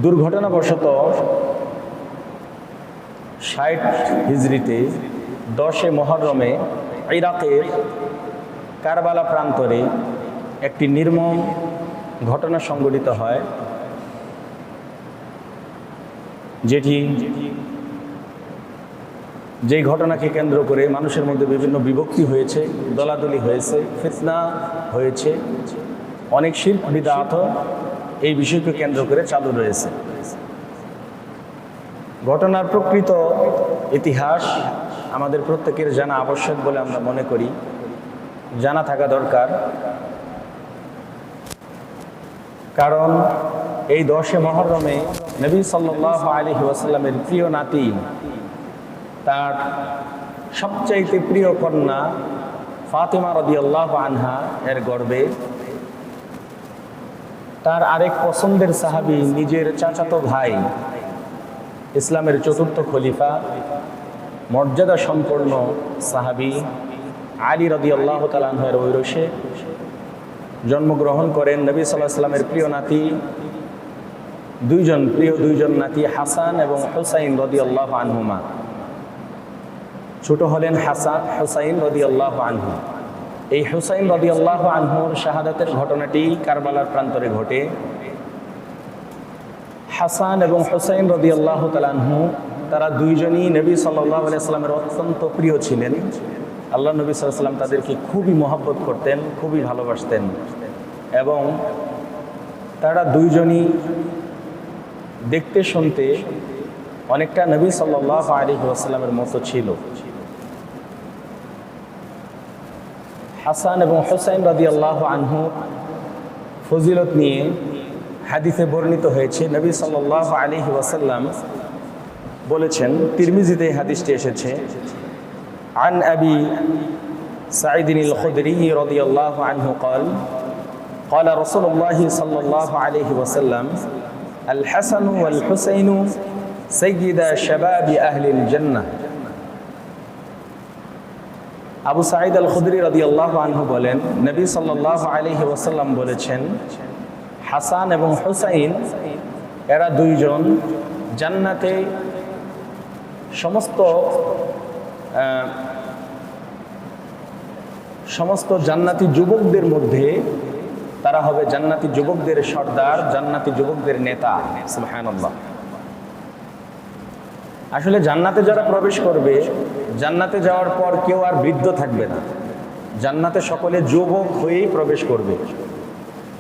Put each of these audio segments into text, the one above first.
দুর্ঘটনাবশত ৬০ হিজরিতে ১০ মুহররমে ইরাকের কারবালা প্রান্তরে একটি নির্মম ঘটনা সংঘটিত হয়, যেই ঘটনাকে কেন্দ্র করে মানুষের মধ্যে বিভিন্ন বিভক্তি হয়েছে, দলাদলি হয়েছে, ফিতনা হয়েছে, অনেক শিরক বিদআত এই বিষয়কে কেন্দ্র করে চালু রয়েছে। ঘটনার প্রকৃত ইতিহাস আমাদের প্রত্যেকের জানা আবশ্যক বলে আমরা মনে করি, জানা থাকা দরকার। কারণ এই ১০ মুহররমে নবী সাল্লাল্লাহু আলাইহি ওয়াসাল্লামের প্রিয় নাতি, তার সবচাইতে প্রিয় কন্যা ফাতেমা রাদিয়াল্লাহু আনহা এর গর্ভে তার আরেক পছন্দের সাহাবী, নিজের চাচাতো ভাই, ইসলামের চতুর্থ খলিফা, মর্যাদা সম্পন্ন সাহাবী আলী রাদিয়াল্লাহু তাআলা আনহুর ঔরসে জন্মগ্রহণ করেন। নবী সাল্লাল্লাহু আলাইহি ওয়াসাল্লামের প্রিয় নাতি, দুইজন নাতি হাসান এবং হুসাইন রাদিয়াল্লাহু আনহুমা। ছোট হলেন হুসাইন রাদিয়াল্লাহু আনহু। এই হুসাইন রাদিয়াল্লাহু আনহুর শাহাদাতের ঘটনাটি কারবালার প্রান্তরে ঘটে। হাসান এবং হুসাইন রাদিয়াল্লাহু তাআলা আনহু তারা দুইজনই নবী সাল্লাল্লাহু আলাইহি ওয়াসাল্লামের অত্যন্ত প্রিয় ছিলেন। আল্লাহ নবী সাল্লাল্লাহু আলাইহি ওয়াসাল্লাম তাদেরকে খুবই মহব্বত করতেন, খুবই ভালোবাসতেন, এবং তারা দুইজনই দেখতে শুনতে অনেকটা নবী সাল্লাল্লাহু আলাইহি ওয়াসাল্লামের মতো ছিল। হাসান এবং হুসাইন রাদিয়াল্লাহু আনহু ফজিলত নিয়ে হাদিসে বর্ণিত হয়েছে। নবী সাল্লাল্লাহু আলাইহি ওয়াসাল্লাম বলেছেন, তিরমিজিতে হাদিসটি এসেছে, আন আবি সাঈদ আল-খুদরি রাদিয়াল্লাহু আনহু قال قال رسول الله صلى الله عليه وسلم الحسن والحسين سيدا شباب أهل الجنة। আবু সাঈদ আল-খুদরি রাদিয়াল্লাহু আনহু বলেন, নবী সাল্লাল্লাহু আলাইহি ওয়াসাল্লাম বলেছেন, হাসান এবং হুসাইন এরা দুইজন জান্নাতে সমস্ত জান্নাতি যুবকদের মধ্যে তারা হবে জান্নাতি যুবকদের সর্দার, জান্নাতি যুবকদের নেতা। সুবহানাল্লাহ। আসলে জান্নাতে যারা প্রবেশ করবে, জান্নাতে যাওয়ার পর কেউ আর বৃদ্ধ থাকবে না, জান্নাতে সকলে যুবক হয়েই প্রবেশ করবে।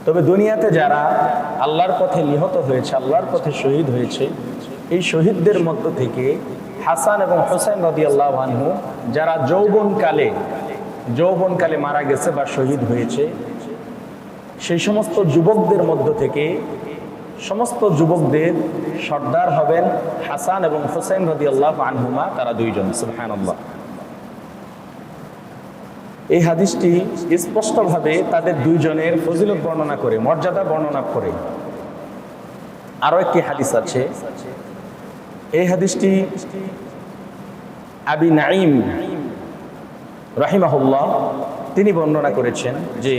তবে দুনিয়াতে যারা আল্লাহর পথে নিহত হয়েছে, আল্লাহর পথে শহীদ হয়েছে, এই শহীদদের মধ্য থেকে হাসান এবং হুসাইন রাদিয়াল্লাহু আনহু যারা যৌবনকালে মারা গেছে বা শহীদ হয়েছে, সেই সমস্ত যুবকদের মধ্য থেকে সমস্ত যুবকদের সর্দার হবেন হাসান এবং হুসাইন রাদিয়াল্লাহু আনহুমা, তারা দুইজন। সুবহানাল্লাহ। এই হাদিসটি স্পষ্টভাবে তাদের দুইজনের ফজিলত বর্ণনা করে, মর্যাদা বর্ণনা করে। আরো একটি হাদিস আছে, এই হাদিসটি আবি নাঈম রাহিমাহুল্লাহ তিনি বর্ণনা করেছেন যে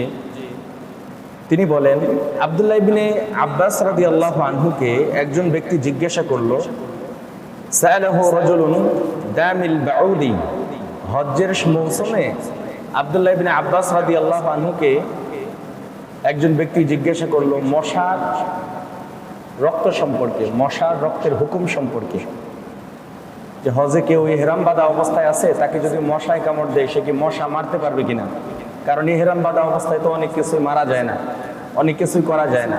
তিনি বলেন, আব্দুল্লাহ ইবনে আব্বাস রাদিয়াল্লাহু আনহুকে একজন ব্যক্তি জিজ্ঞাসা করল, সাআলাহু রাজুলুন দামিল বাউদি। হজ্জের মৌসুমে আব্দুল্লাহ ইবনে আব্বাস রাদিয়াল্লাহু আনহুকে একজন ব্যক্তি জিজ্ঞাসা করলো মশার রক্ত সম্পর্কে, মশার রক্তের হুকুম সম্পর্কে, যে হজে কেউ ইহরাম বাঁধা অবস্থায় আছে, তাকে যদি মশায় কামড় দেয় সে কি মশা মারতে পারবে কিনা? কারণ ইহরাম বাঁধা অবস্থায় তো অনেক কিছুই মারা যায় না, অনেক কিছুই করা যায় না।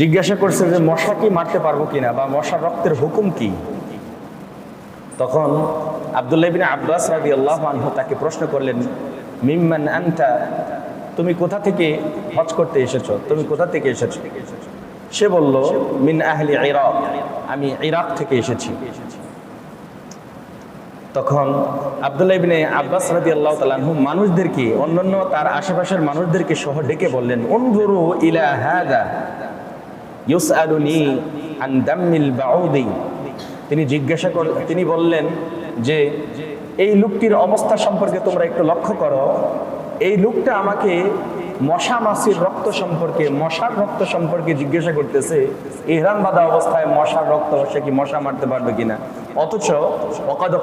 জিজ্ঞাসা করছে যে মশা কি মারতে পারবো কিনা, বা মশার রক্তের হুকুম কি? তখন আব্দুল্লাহ ইবনে আব্বাস রাদিয়াল্লাহু আনহু তাকে প্রশ্ন করলেন, মিম্মান আনতা, তুমি কোথা থেকে হজ করতে এসেছো, তুমি কোথা থেকে এসেছো? সে বলল, মিন আহলি ইরাক, আমি ইরাক থেকে এসেছি। তখন আব্দুল্লাহ ইবনে আব্বাস রাদিয়াল্লাহু তাআলা আনহু মানুষদেরকে, অন্যান্য তার আশেপাশের মানুষদেরকে সহ ডেকে বললেন, উনজুরু ইলা হাদা ইউসআলুনি আন দামিল বাউদি। তিনি বললেন যে এই লোকটির অবস্থা সম্পর্কে তোমরা একটু লক্ষ্য করো, এই লোকটা আমাকে মশা মাছির রক্ত সম্পর্কে, মশার রক্ত সম্পর্কে জিজ্ঞাসা করতেছে। ইহরাম বাঁধা অবস্থায় মশার রক্ত, সে কি মশা মারতে পারবে কিনা? অথচ ওয়াকাদ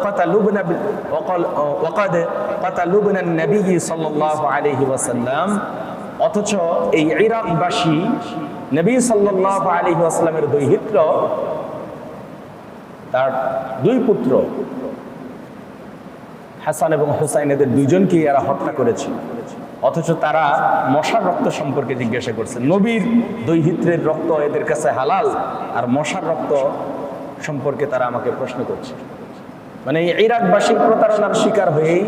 কাতালুবনা নবী সাল্লাল্লাহু আলাইহি ওয়াসাল্লাম, অথচ এই ইরাকবাসী নবী সাল্লাল্লাহু আলাইহি ওয়াসাল্লামের দৌহিত্র, তার দুই পুত্র হাসান এবং হুসাইন, এদের দুইজনকেই এরা হত্যা করেছে। অথচ তারা মশার রক্ত সম্পর্কে জিজ্ঞাসা করছে। নবীর দৌহিত্রের রক্ত এদের কাছে হালাল, আর মশার রক্ত সম্পর্কে তারা আমাকে প্রশ্ন করছে। মানে ইরাকবাসীর প্রতারণার শিকার হয়েই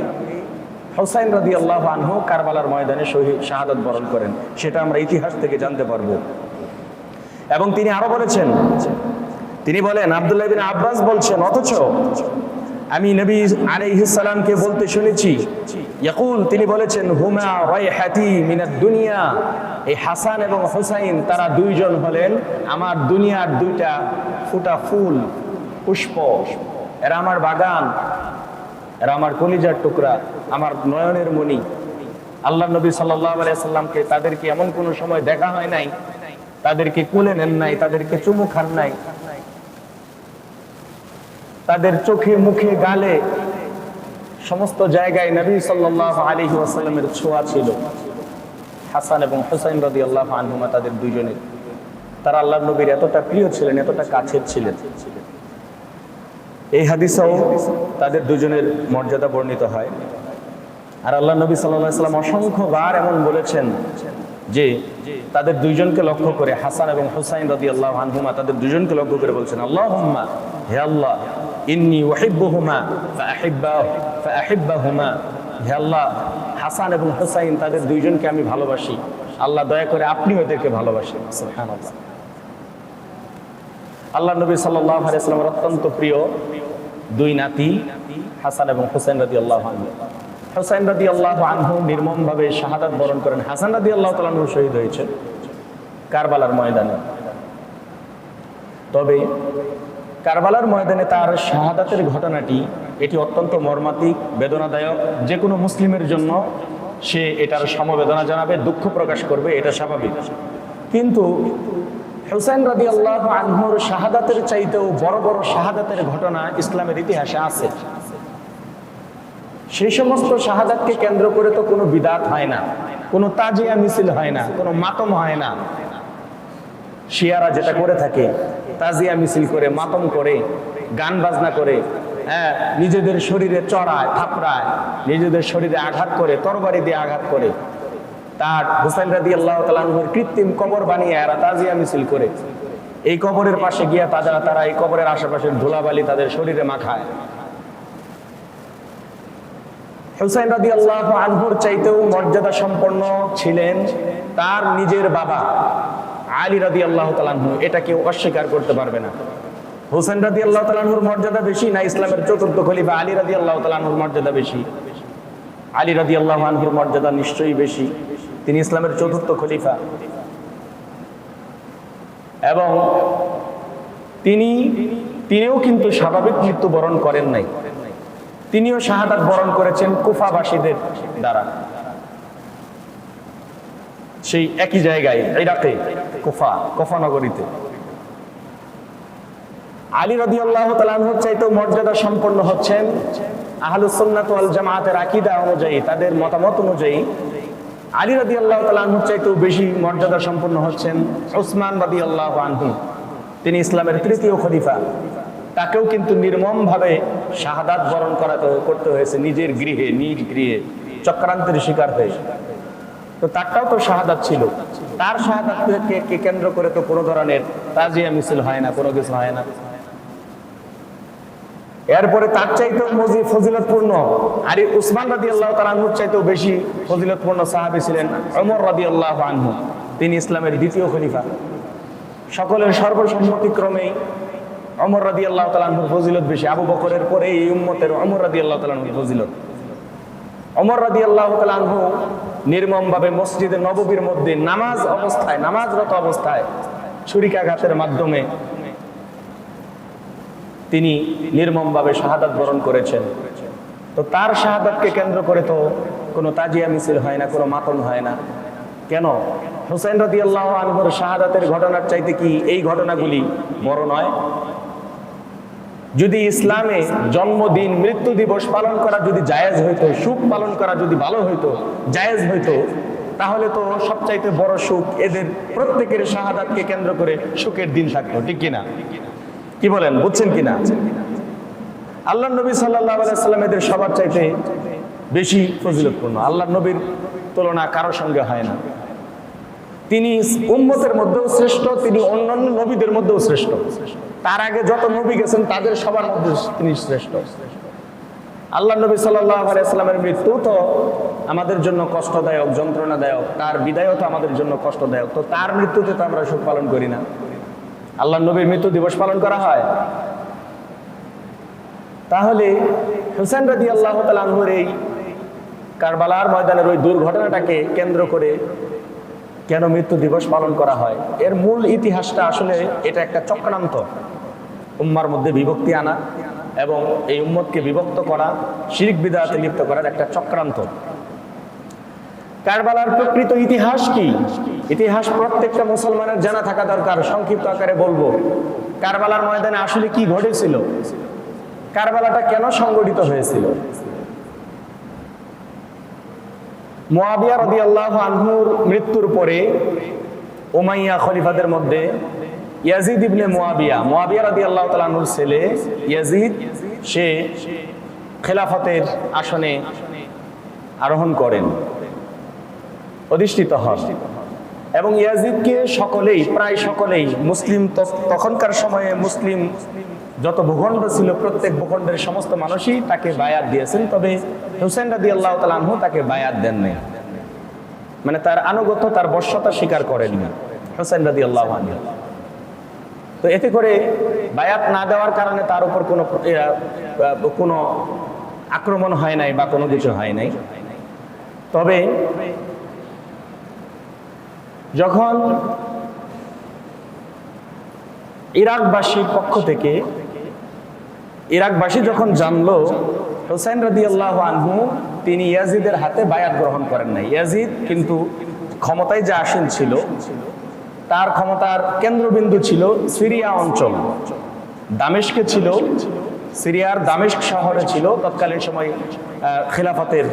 হুসাইন রাদিয়াল্লাহু আনহু কারবালার ময়দানে শাহাদাত বরণ করেন। সেটা আমরা ইতিহাস থেকে জানতে পারবো। এবং তিনি আরো বলেছেন, তিনি বলেন, আব্দুল্লাহ ইবনে আব্বাস বলছেন, অথচ আমি নবী আলাইহিস সালামকে বলতে শুনেছি, ইয়াকুল, তিনি বলেছেন, হুমা রাইহাতি মিনাদ দুনিয়া, এই হাসান এবং হুসাইন তারা দুইজন হলেন আমার দুনিয়ার দুইটা ফুটা ফুল, পুষ্প। এরা আমার বাগান, এরা আমার কলিজার টুকরা, আমার নয়নের মণি। আল্লাহ নবী সাল্লাল্লাহু আলাইহি সাল্লামকে, তাদেরকে এমন কোনো সময় দেখা হয় নাই, তাদেরকে কোলে নেন নাই, তাদেরকে চুমু খান নাই, তাদের চোখে মুখে গালে সমস্ত জায়গায় নবী সাল্লাল্লাহু আলাইহি ওয়াসাল্লামের ছোঁয়া ছিল। হাসান এবং হুসাইন রাদিয়াল্লাহু আনহুমা, তাদের দুইজনের, তারা আল্লাহর নবীর এতটা প্রিয় ছিলেন, এতটা কাছের ছিলেন। এই হাদিসেও তাদের দুজনের মর্যাদা বর্ণিত হয়। আর আল্লাহ নবী সাল্লাল্লাহু আলাইহি ওয়াসাল্লাম অসংখ্যবার এমন বলেছেন যে তাদের দুইজনকে লক্ষ্য করে, হাসান এবং হুসাইন রাদিয়াল্লাহু আনহুমা, তাদের দুইজনকে লক্ষ্য করে বলছেন, আল্লাহুম্মা, হে আল্লাহ, ইন্নী উহিব্বুহুমা ফাআহিব্বাহুমা, হে আল্লাহ, হাসান এবং হুসাইন তাদের দুইজনকে আমি ভালোবাসি, আল্লাহ দয়া করে আপনি ওদেরকে ভালোবাসেন। সুবহানাল্লাহ। আল্লাহ নবী সাল্লাল্লাহু আলাইহি ওয়াসাল্লামের অত্যন্ত প্রিয় দুই নাতি হাসান এবং হুসাইন রাদিয়াল্লাহু আনহু। হুসাইন রাদিয়াল্লাহু আনহু নির্মমভাবে শাহাদাত বরণ করেন। হাসান রাদিয়াল্লাহু তাআলা আনহু শহীদ হয়েছে কারবালার ময়দানে। তবে কারবালার ময়দানে তার শাহাদাতের ঘটনাটি, এটি অত্যন্ত মর্মান্তিক, বেদনাদায়ক। যে কোনো মুসলিমের জন্য সে এটার সমবেদনা জানাবে, দুঃখ প্রকাশ করবে, এটা স্বাভাবিক। কিন্তু হুসাইন রাদিয়াল্লাহু আনহুর শাহাদাতের চাইতেও বড় বড় শাহাদাতের ঘটনা ইসলামের ইতিহাসে আছে। সেই সমস্ত শাহাদাতকে কেন্দ্র করে তো কোনো বিদাত হয় না, কোনো তাজিয়া মিছিল হয় না, কোনো মাতম হয় না। শিয়ারা যেটা করে থাকে, তাজিয়া মিছিল করে, মাতম করে, গান বাজনা করে, হ্যাঁ, নিজেদের শরীরে চড়ায়, থাপড়ায়, নিজেদের শরীরে আঘাত করে, তরবারি দিয়ে আঘাত করে। তার হুসাইন রাদিয়াল্লাহু তাআলা আনহুর কৃত্রিম কবর বানিয়ে এরা তাজিয়া মিছিল করে। এই কবরের পাশে গিয়া তারা এই কবরের আশেপাশের ধুলাবালি তাদের শরীরে মাখায়। হুসাইন রাদিয়াল্লাহু আনহুর চাইতেও মর্যাদা সম্পন্ন ছিলেন তার নিজের বাবা আলী রাদিয়াল্লাহু তাআলা আনহু। এটা কেউ অস্বীকার করতে পারবে না। হুসাইন রাদিয়াল্লাহু তাআলা আনহুর মর্যাদা বেশি না ইসলামের চতুর্থ খলিফা আলী রাদিয়াল্লাহু তাআলা আনহুর মর্যাদা বেশি? আলী রাদিয়াল্লাহু আনহুর মর্যাদা নিশ্চয়ই বেশি। তিনি ইসলামের চতুর্থ খলিফা এবং তিনিও কিন্তু স্বাভাবিক মৃত্যু বরণ করেন নাই। তিনিও শাহাদাত বরণ করেছেন কুফাবাসীদের দ্বারা, সেই একই জায়গায় ইরাকে কুফা নগরীতে। আলী রাদিয়াল্লাহু তাআলা আনহুর চাইতেও মর্যাদা সম্পন্ন হচ্ছেন আহলুস সুন্নাত ওয়াল জামাতের আকীদা অনুযায়ী, তাদের মতামত অনুযায়ী আলী রাদিয়াল্লাহু তাআলা আনহুর চাইতেও বেশি মর্যাদা সম্পন্ন হচ্ছেন উসমান রাদিয়াল্লাহু আনহু। তিনি ইসলামের তৃতীয় খলিফা। তাকেও কিন্তু নির্মমভাবে শাহাদাত বরণ করতে হয়েছে নিজ গৃহে চক্রান্তের শিকার হয়ে। তো তারটাও তো শাহাদাত ছিল। তার শাহাদাতকে কেন্দ্র করে তো কোনো ধরনের তাজিয়া মিছিল হয় না, কোনো কিছু হয় না। এরপরে তার চাইতেও ফজিলতপূর্ণ আর উসমান রাদিয়াল্লাহু তাআলা আনহুর চাইতেও বেশি ফজিলতপূর্ণ সাহাবী ছিলেন ওমর রাদিয়াল্লাহু আনহু। তিনি ইসলামের দ্বিতীয় খলিফা। সকলের সর্বসম্মতিক্রমেই ওমর রাদিয়াল্লাহু তাআলা আনহুর ফজিলত বেশি। আবু বকরের পরে এই উম্মতের ওমর রাদিয়াল্লাহু তাআলা আনহুর ফজিলত। ওমর রাদিয়াল্লাহু তাআলা আনহু নির্মমভাবে মসজিদে নববীর মধ্যে নামাজরত অবস্থায় ছুরিকাঘাতের মাধ্যমে তিনি নির্মমভাবে শাহাদাত বরণ করেছেন। তো তার শাহাদাতকে কেন্দ্র করে তো কোনো তাজিয়া মিছিল হয় না, কোনো মাতম হয় না। কেন হুসাইন রাদিয়াল্লাহু আনহুর শাহাদাতের ঘটনার চাইতে কি এই ঘটনাগুলি বড় নয়? যদি ইসলামে জন্মদিন মৃত্যু দিবস পালন করা যদি জায়েজ হইতো, সুখ পালন করা যদি ভালো হইতো, জায়েজ হইতো, তাহলে তো সবচাইতে বড় সুখ এদের প্রত্যেকের শাহাদাতকে কেন্দ্র করে সুখের দিন থাকতো, ঠিক কিনা? কি বলেন, বুঝছেন কিনা? আল্লাহর নবী সাল্লাল্লাহু আলাইহি সাল্লাম এদের সবার চাইতে বেশি ফজিলতপূর্ণ। আল্লাহর নবীর তুলনা কারোর সঙ্গে হয় না। তিনি উম্মতের মধ্যেও শ্রেষ্ঠ, তিনি অন্যান্য নবীদের মধ্যেও শ্রেষ্ঠ। তার আগে যত নবী গেছেন তাদের সবার মধ্যে তিনি শ্রেষ্ঠ। আল্লাহর নবী সাল্লাল্লাহু আলাইহি সাল্লামের মৃত্যু তো আমাদের জন্য কষ্টদায়ক, যন্ত্রণাদায়ক, তার বিদায়ও তো আমাদের জন্য কষ্টদায়ক। তো তার মৃত্যুতে তো আমরা শোক পালন করি না, আল্লাহর নবীর মৃত্যু দিবস পালন করা হয়। তাহলে হুসাইন রাদিয়াল্লাহু তাআলা আনহুর এই কারবালার ময়দানের ওই দুর্ঘটনাটাকে কেন্দ্র করে কেন মৃত্যু দিবস পালন করা হয়? এর মূল ইতিহাসটা আসলে এটা একটা চক্রান্ত, উম্মার মধ্যে বিভক্তি আনা এবং এই উম্মতকে বিভক্ত করা, শিরক বিদআতে লিপ্ত করার একটা চক্রান্ত। কারবালার প্রকৃত ইতিহাস কি? ইতিহাস প্রত্যেকটা মুসলমানের জানা থাকা দরকার। সংক্ষিপ্ত আকারে বলবো, কারবালার ময়দানে আসলে কি ঘটেছিল, কারবালাটা কেন সংগঠিত হয়েছিল। মুআবিয়া রাদিয়াল্লাহু আনহুর মৃত্যুর পরে উমাইয়া খলিফাদের মধ্যে ইয়াজিদ ইবনে মুআবিয়া রাদিয়াল্লাহু তাআলা আনহুর ছেলে ইয়াজিদ, সে খেলাফতের আসনে আরোহণ করেন, অধিষ্ঠিত হন। এবং ইয়াজিদকে সকলেই, প্রায় সকলেই মুসলিম, তখনকার সময়ে মুসলিম যত ভূখণ্ড ছিল প্রত্যেক ভূখণ্ডের সমস্ত মানুষই তাকে বায়াত দিয়েছেন। তবে হুসাইন রাদিয়াল্লাহু তাআলা আনহু তাকে বায়াত দেন নাই, মানে তার আনুগত্য, তার বশ্যতা স্বীকার করেননি হুসাইন রাদিয়াল্লাহু আনহু। তো এতে করে বায়াত না দেওয়ার কারণে তার উপর কোনো আক্রমণ হয় নাই বা কোনো কিছু হয় নাই। তবে যখন ইরাকবাসীর পক্ষ থেকে, ইরাকবাসী যখন জানলো হুসাইন রাদিয়াল্লাহু আনহু তিনি ইয়াজিদের হাতে বায়াত গ্রহণ করেন নাই। ইয়াজিদ কিন্তু ক্ষমতায় যে আসীন ছিল, তার ক্ষমতার কেন্দ্রবিন্দু ছিল সিরিয়া অঞ্চল, দামেস্কে ছিল, সিরিয়ার দামেস্ক শহরে ছিল তৎকালীন সময় খেলাফতের,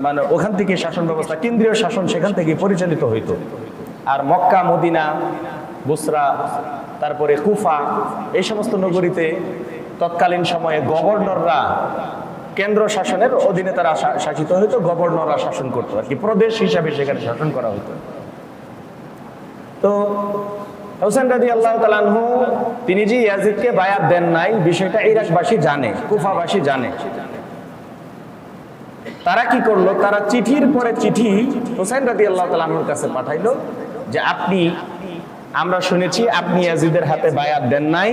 মানে ওখান থেকে শাসন ব্যবস্থা, কেন্দ্রীয় শাসন সেখান থেকে পরিচালিত হইতো। আর মক্কা, মদিনা, বুসরা, তারপরে কুফা, এই সমস্ত নগরীতে তৎকালীন সময়ে গভর্নররা কেন্দ্র শাসনের অধীনে তারা শাসিত হইতো, গভর্নররা শাসন করতো আর কি, প্রদেশ হিসাবে সেখানে শাসন করা হইতো। তো হুসাইন রাদিয়াল্লাহু তাআলা আনহু তিনি যে ইয়াজিদকে বায়াত দেন নাই, বিষয়টা ইরাকবাসী জানে, কুফাবাসী জানে। তারা কি করলো, তারা চিঠির পরে চিঠি হুসাইন রাদিয়াল্লাহু তাআলা আনহুর কাছে পাঠাইলো যে আমরা শুনেছি আপনি ইয়াজিদের হাতে বায়াত দেন নাই,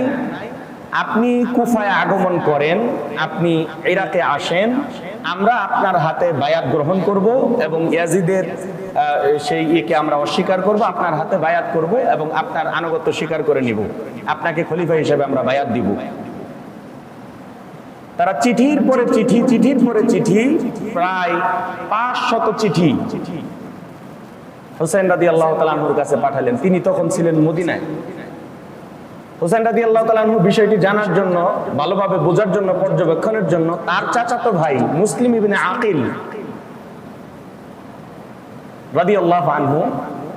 আপনি কুফায় আগমন করেন, আপনি ইরাকে আসেন, আমরা আপনার হাতে বায়াত গ্রহণ করব এবং ইয়াজিদের সেই ইয়েকে আমরা অস্বীকার করব, আপনার হাতে বায়াত করব এবং আপনার আনুগত্য স্বীকার করে নিব, আপনাকে খলিফা হিসেবে আমরা বায়াত দিব। তারা চিঠির পরে চিঠি, চিঠির পরে চিঠি, প্রায় 500 চিঠি হুসাইন রাদিয়াল্লাহু তাআলা আনহুর কাছে পাঠালেন। তিনি তখন ছিলেন মদিনায়। হুসাইন রাদিয়াল্লাহু তাআলা আনহু বিষয়টি জানার জন্য, ভালোভাবে বোঝার জন্য, পর্যবেক্ষণের জন্য তার চাচাতো ভাই মুসলিম ইবনে আকিল রাদিয়াল্লাহু আনহু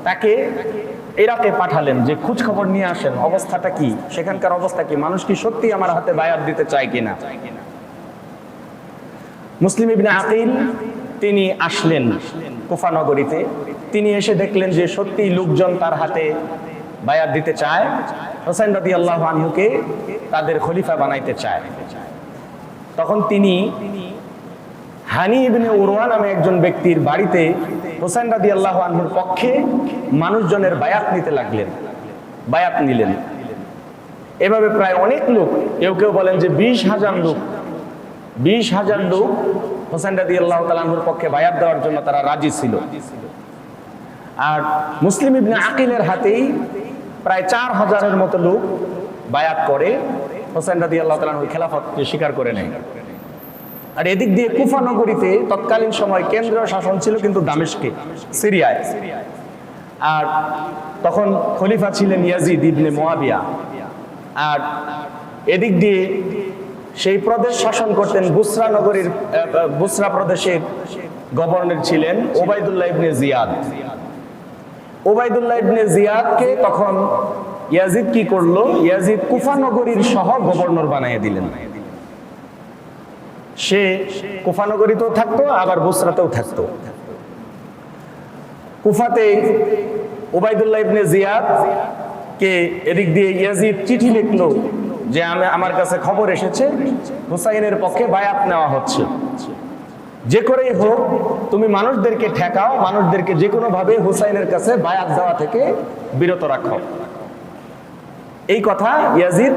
তাকে ইরাকে পাঠালেন যে খোঁজ খবর নিয়ে আসেন, অবস্থাটা কি, সেখানকার অবস্থা কি, মানুষ কি সত্যি আমার হাতে বায়াত দিতে চায় কিনা। মুসলিম ইবনে আকিল তিনি আসলেন কুফা নগরীতে। তিনি এসে দেখলেন যে সত্যি লোকজন তার হাতে বায়াত দিতে চায়, হুসাইন রাদিয়াল্লাহু আনহুকে তাদের খলিফা বানাইতে চায়। তখন তিনি হানি ইবনে উরওয়া নামে একজন ব্যক্তির বাড়িতে হুসাইন রাদিয়াল্লাহু আনহুর পক্ষে মানুষজনের বায়াত নিতে লাগলেন, বায়াত নিলেন। এভাবে প্রায় অনেক লোক, কেউ কেউ বলেন যে 20,000 লোক, 20,000 লোক হুসাইন রাদিয়াল্লাহু তাআলা আনহুর পক্ষে বায়াত দেওয়ার জন্য তারা রাজি ছিল। আর মুসলিম ইবনে আকিলের হাতেই প্রায় 4,000-এর মতো লোক বায়াত করে হুসাইন রাদিয়াল্লাহু তাআলা আনহুর খেলাফতকে স্বীকার করে নেয়। আর এদিক দিয়ে কুফা নগরীতে তৎকালীন সময় কেন্দ্রীয় শাসন ছিল কিন্তু দামেস্কে, সিরিয়ায়। আর তখন খলিফা ছিলেন ইয়াজিদ ইবনে মুয়াবিয়া। আর এদিক দিয়ে সেই প্রদেশ শাসন করতেন বুসরা নগরীর বুসরা প্রদেশের গভর্নর ছিলেন ওবায়দুল্লাহ ইবনে জিয়াদ। ওবায়দুল্লাহ ইবনে জিয়াদকে তখন ইয়াজিদ কি করলো, ইয়াজিদ কুফা নগরীর সহ গভর্নর বানিয়ে দিলেন। সে কুফা নগরীতেও থাকতো, আবার বুসরাতেও থাকতো। কুফাতে ওবায়দুল্লাহ ইবনে জিয়াদ কে এদিক দিয়ে ইয়াজিদ চিঠি লিখলো যে আমার কাছে খবর এসেছে হুসাইনের পক্ষে বায়াত নেওয়া হচ্ছে, যে করেই হোক তুমি মানুষদেরকে ঠেকাও, মানুষদেরকে যে কোনো ভাবে হুসাইনের কাছে বায়াত দেওয়া থেকে বিরত রাখো। এই কথা ইয়াজিদ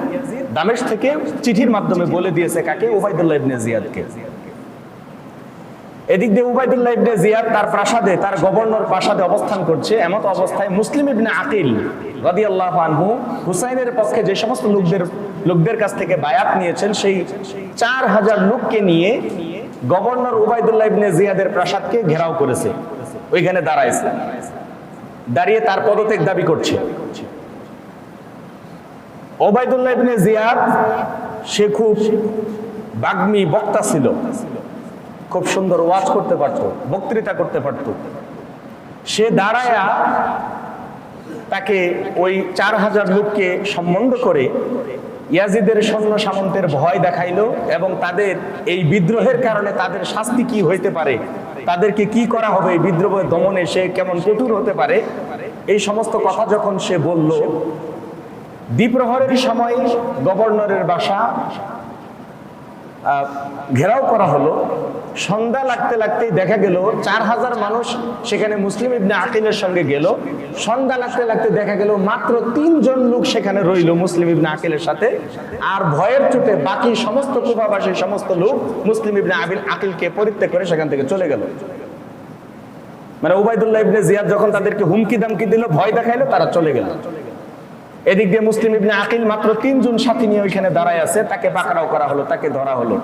দামেস্ক থেকে চিঠির মাধ্যমে বলে দিয়েছে কাকে? ওবায়দুল্লাহ ইবনে জিয়াদকে। এদিক দিয়ে ওবায়দুল্লাহ ইবনে জিয়াদ তার প্রাসাদে, তার গভর্নর প্রাসাদে অবস্থান করছে। এমত অবস্থায় মুসলিম ইবনে আকিল রাদিয়াল্লাহু আনহু হুসাইনের পক্ষে যে সমস্ত লোকদের কাছ থেকে বায়াত নিয়েছেন, সেই 4000 লোককে নিয়ে গভর্নর ওবায়দুল্লাহ ইবনে জিয়াদের প্রাসাদকে ঘেরাও করেছে। ওইখানে দাঁড়াইছে, দাঁড়িয়ে তার পদত্যাগ দাবি করছে। ওবায়দুল্লাহ ইবনে জিয়াদ সে খুব বাগ্মী বক্তা ছিল, খুব সুন্দর ওয়াজ করতে পারত, বক্তৃতা করতে পারত। সে দাঁড়ায়া তাকে ওই 4000 লোককে সম্বন্ধ করে ইয়াজিদের সৈন্য সামন্তের ভয় দেখাইলো এবং তাদের এই বিদ্রোহের কারণে তাদের শাস্তি কি হইতে পারে, তাদেরকে কি করা হবে, এই বিদ্রোহ দমনে সে কেমন কঠোর হতে পারে, এই সমস্ত কথা যখন সে বলল, দ্বিপ্রহরের সময় গভর্নরের বাসা ঘেরাও করা হলো। সন্ধ্যা লাগতে লাগতেই দেখা গেল 4000 মানুষ সেখানে মুসলিম ইবনে আকিলের সঙ্গে গেল। সন্ধ্যা লাগতে লাগতে দেখা গেল মাত্র 3 জন লোক সেখানে রইল মুসলিম ইবনে আকিলের সাথে। আর ভয়ের চোটে বাকি সমস্ত কুফাবাসী সমস্ত লোক মুসলিম ইবনে আকিলকে পরিত্যাগ করে সেখান থেকে চলে গেল। মানে ওবায়দুল্লাহ ইবনে জিয়াদ যখন তাদেরকে হুমকি দামকি দিল, ভয় দেখাইলো, তারা চলে গেল। এদিক দিয়ে মুসলিম ইবনে আকিল মাত্র 3 জন সাথী নিয়ে ওইখানে দাঁড়ায় আছে। তাকে পাকড়াও করা হলো, তাকে ধরা হলো।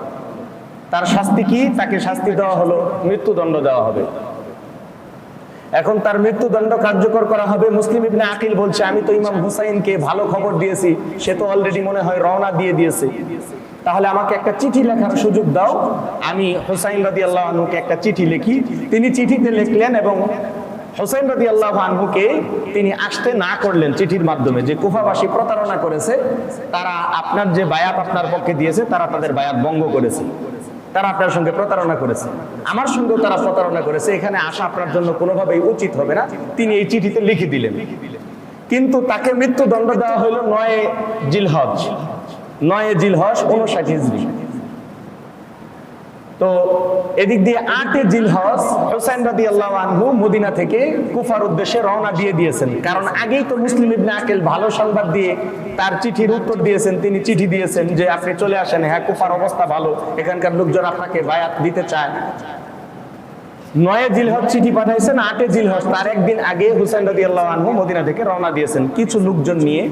তার শাস্তি কি? তাকে শাস্তি দেওয়া হলো, মৃত্যুদণ্ড দেওয়া হবে। এখন তার মৃত্যুদণ্ড কার্যকর করা হবে। মুসলিম ইবনে আকিল বলছে, আমি তো ইমাম হুসাইনকে ভালো খবর দিয়েছি, সে তো অলরেডি মনে হয় রওনা দিয়ে দিয়েছে, তাহলে আমাকে একটা চিঠি লেখার সুযোগ দাও, আমি হুসাইন রাদিয়াল্লাহু আনহুকে একটা চিঠি লিখি। তিনি চিঠিতে লিখলেন এবং হুসাইন রাদিয়াল্লাহু আনহুকে তিনি আসতে না করলেন চিঠির মাধ্যমে, যে কুফাবাসী প্রতারণা করেছে, তারা আপনার যে বায়াত আপনার পক্ষে দিয়েছে, তারা তাদের বায়াত ভঙ্গ করেছে, তারা আপনার সঙ্গে প্রতারণা করেছে, আমার সঙ্গেও তারা প্রতারণা করেছে, এখানে আসা আপনার জন্য কোনোভাবেই উচিত হবে না। তিনি এই চিঠিতে লিখে দিলেন। কিন্তু তাকে মৃত্যুদণ্ড দেওয়া হলো 9 জিলহজ 59 হিজরি। তো এদিক দিয়ে 8 জিলহজ হুসাইন রাদিয়াল্লাহু আনহু মদিনা থেকে কুফার উদ্দেশ্যে রওনা দিয়ে দিয়েছেন। কারণ আগেই তো মুসলিম ইবনে আকিল ভালো সংবাদ দিয়ে তার চিঠির উত্তর দিয়েছেন। তিনি চিঠি দিয়েছেন যে আপনি চলে আসেন, হ্যাঁ কুফার অবস্থা ভালো, এখানকার লোকজন আপনাকে বায়াত দিতে চায়। 9 জিলহজ চিঠি পাঠাইছেন, 8 জিলহজ তার একদিন আগে হুসাইন রাদিয়াল্লাহু আনহু মদিনা থেকে রওনা দিয়েছেন কিছু লোকজন নিয়ে,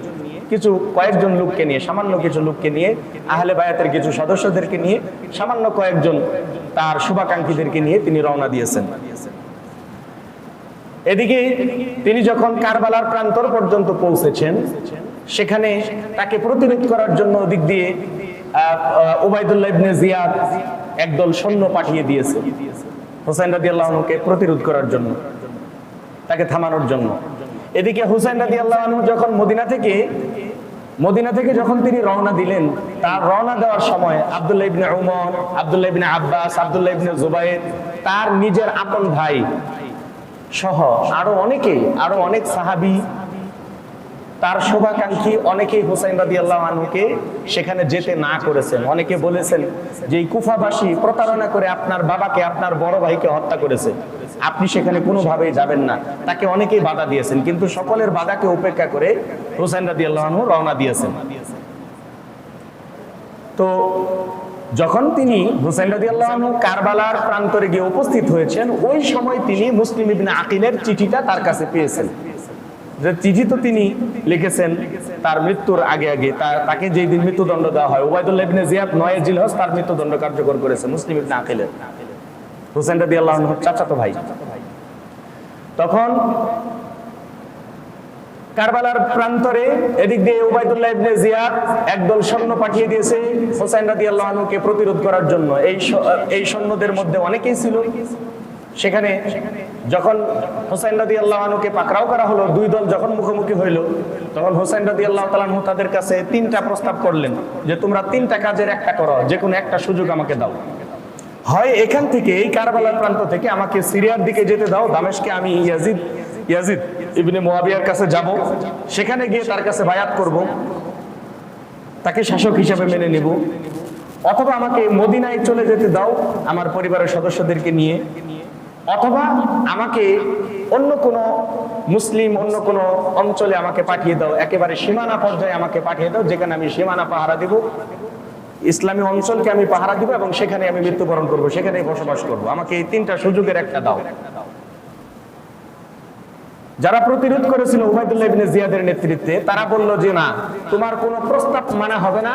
কয়েকজন লোককে নিয়ে, সামান্য কিছু লোককে নিয়ে, আহলে বায়াতের কিছু সদস্যদেরকে নিয়ে, সামান্য কয়েকজন তার শুভাকাঙ্ক্ষীদেরকে নিয়ে তিনি রওনা দিয়েছেন। এদিকে তিনি যখন কারবালার প্রান্তর পর্যন্ত পৌঁছেছেন, সেখানে তাকে প্রতিরোধ করার জন্য দিক দিয়ে ওবায়দুল্লাহ ইবনে জিয়াদ একদল সৈন্য পাঠিয়ে দিয়েছে হুসাইন রাদিয়াল্লাহু আনহুকে প্রতিরোধ করার জন্য, তাকে থামানোর জন্য। এদিকে হুসাইন রাদিয়াল্লাহু আনহু যখন মদিনা থেকে যখন তিনি রওনা দিলেন, তার রওনা দেওয়ার সময় আব্দুল্লাহ ইবনে উমর, আব্দুল্লাহ ইবনে আব্বাস, আব্দুল্লাহ ইবনে জুবাইর, তার নিজের আপন ভাই সহ আরো অনেক সাহাবী, তার শুভাকাঙ্ক্ষী অনেকেই হুসাইন রাদিয়াল্লাহু আনহুকে সেখানে যেতে না করেছেন। অনেকে বলেছেন যে এই কুফাবাসী প্রতারণা করে আপনার বাবাকে, আপনার বড় ভাইকে হত্যা করেছে, আপনি সেখানে কোনোভাবেই যাবেন না। তাকে অনেকেই বাধা দিয়েছেন, কিন্তু সকলের বাধাকে উপেক্ষা করে হুসাইন রাদিয়াল্লাহু আনহু রওনা দিয়েছেন। তো যখন তিনি হুসাইন রাদিয়াল্লাহু আনহু কারবালার প্রান্তরে গিয়ে উপস্থিত হয়েছেন, ওই সময় তিনি মুসলিম ইবনে আকিলের চিঠিটা তার কাছে পেয়েছেন। যে চিঠি তো তিনি লিখেছেন তার মৃত্যুর আগে তাকে যেই দিন মৃত্যুদণ্ড দেওয়া হয়, ওবায়দুল্লাহ ইবনে জিয়াদ 9 জিলহজ তার মৃত্যুদণ্ড কার্যকর করেছে মুসলিম ইবনে আকিলের, হুসাইন রাদিয়াল্লাহু আনহুর চাচাতো ভাই। তখন কারবালার প্রান্তরে এদিক দিয়ে উবাইদুল্লাহ ইবনে জিয়াদ একদল সৈন্য পাঠিয়ে দিয়েছে হুসাইন রাদিয়াল্লাহু আনহুকে প্রতিরোধ করার জন্য। এই সৈন্যদের মধ্যে অনেকেই ছিল সেখানে। যখন হুসাইন রাদিয়াল্লাহু আনহুকে পাকড়াও করা হলো, দুই দল যখন মুখোমুখি হইল, তখন হুসাইন রাদিয়াল্লাহু তাআলা আনহু তাদের কাছে তিনটা প্রস্তাব করলেন যে তোমরা তিনটা কাজের একটা করো, যে কোনো একটা সুযোগ আমাকে দাও। হয় এখান থেকে, এই কারবালার প্রান্ত থেকে আমাকে সিরিয়ার দিকে যেতে দাও, দামেশকে আমি ইয়াজিদ ইবনে মুয়াবিয়ার কাছে যাব, সেখানে গিয়ে তার কাছে বায়াত করব, তাকে শাসক হিসেবে মেনে নেব। অথবা আমাকে মদিনায় চলে যেতে দাও আমার পরিবারের সদস্যদেরকে নিয়ে, অথবা আমাকে অন্য কোনো মুসলিম অন্য কোনো অঞ্চলে আমাকে পাঠিয়ে দাও, একেবারে সীমানা পর্যায়ে আমাকে পাঠিয়ে দাও, যেখানে আমি সীমানা পাহারা দিব, ইসলামী অঞ্চলকে আমি পাহারা দিব এবং সেখানে আমি মৃত্যুবরণ করব, সেখানেই বসবাস করব। আমাকে এই তিনটা সুযোগের একটা দাও। যারা প্রতিরোধ করেছিল উবাইদুল্লাহ ইবনে জিয়াদের নেতৃত্বে, তারা বলল যে না, তোমার কোনো প্রস্তাব মানা হবে না,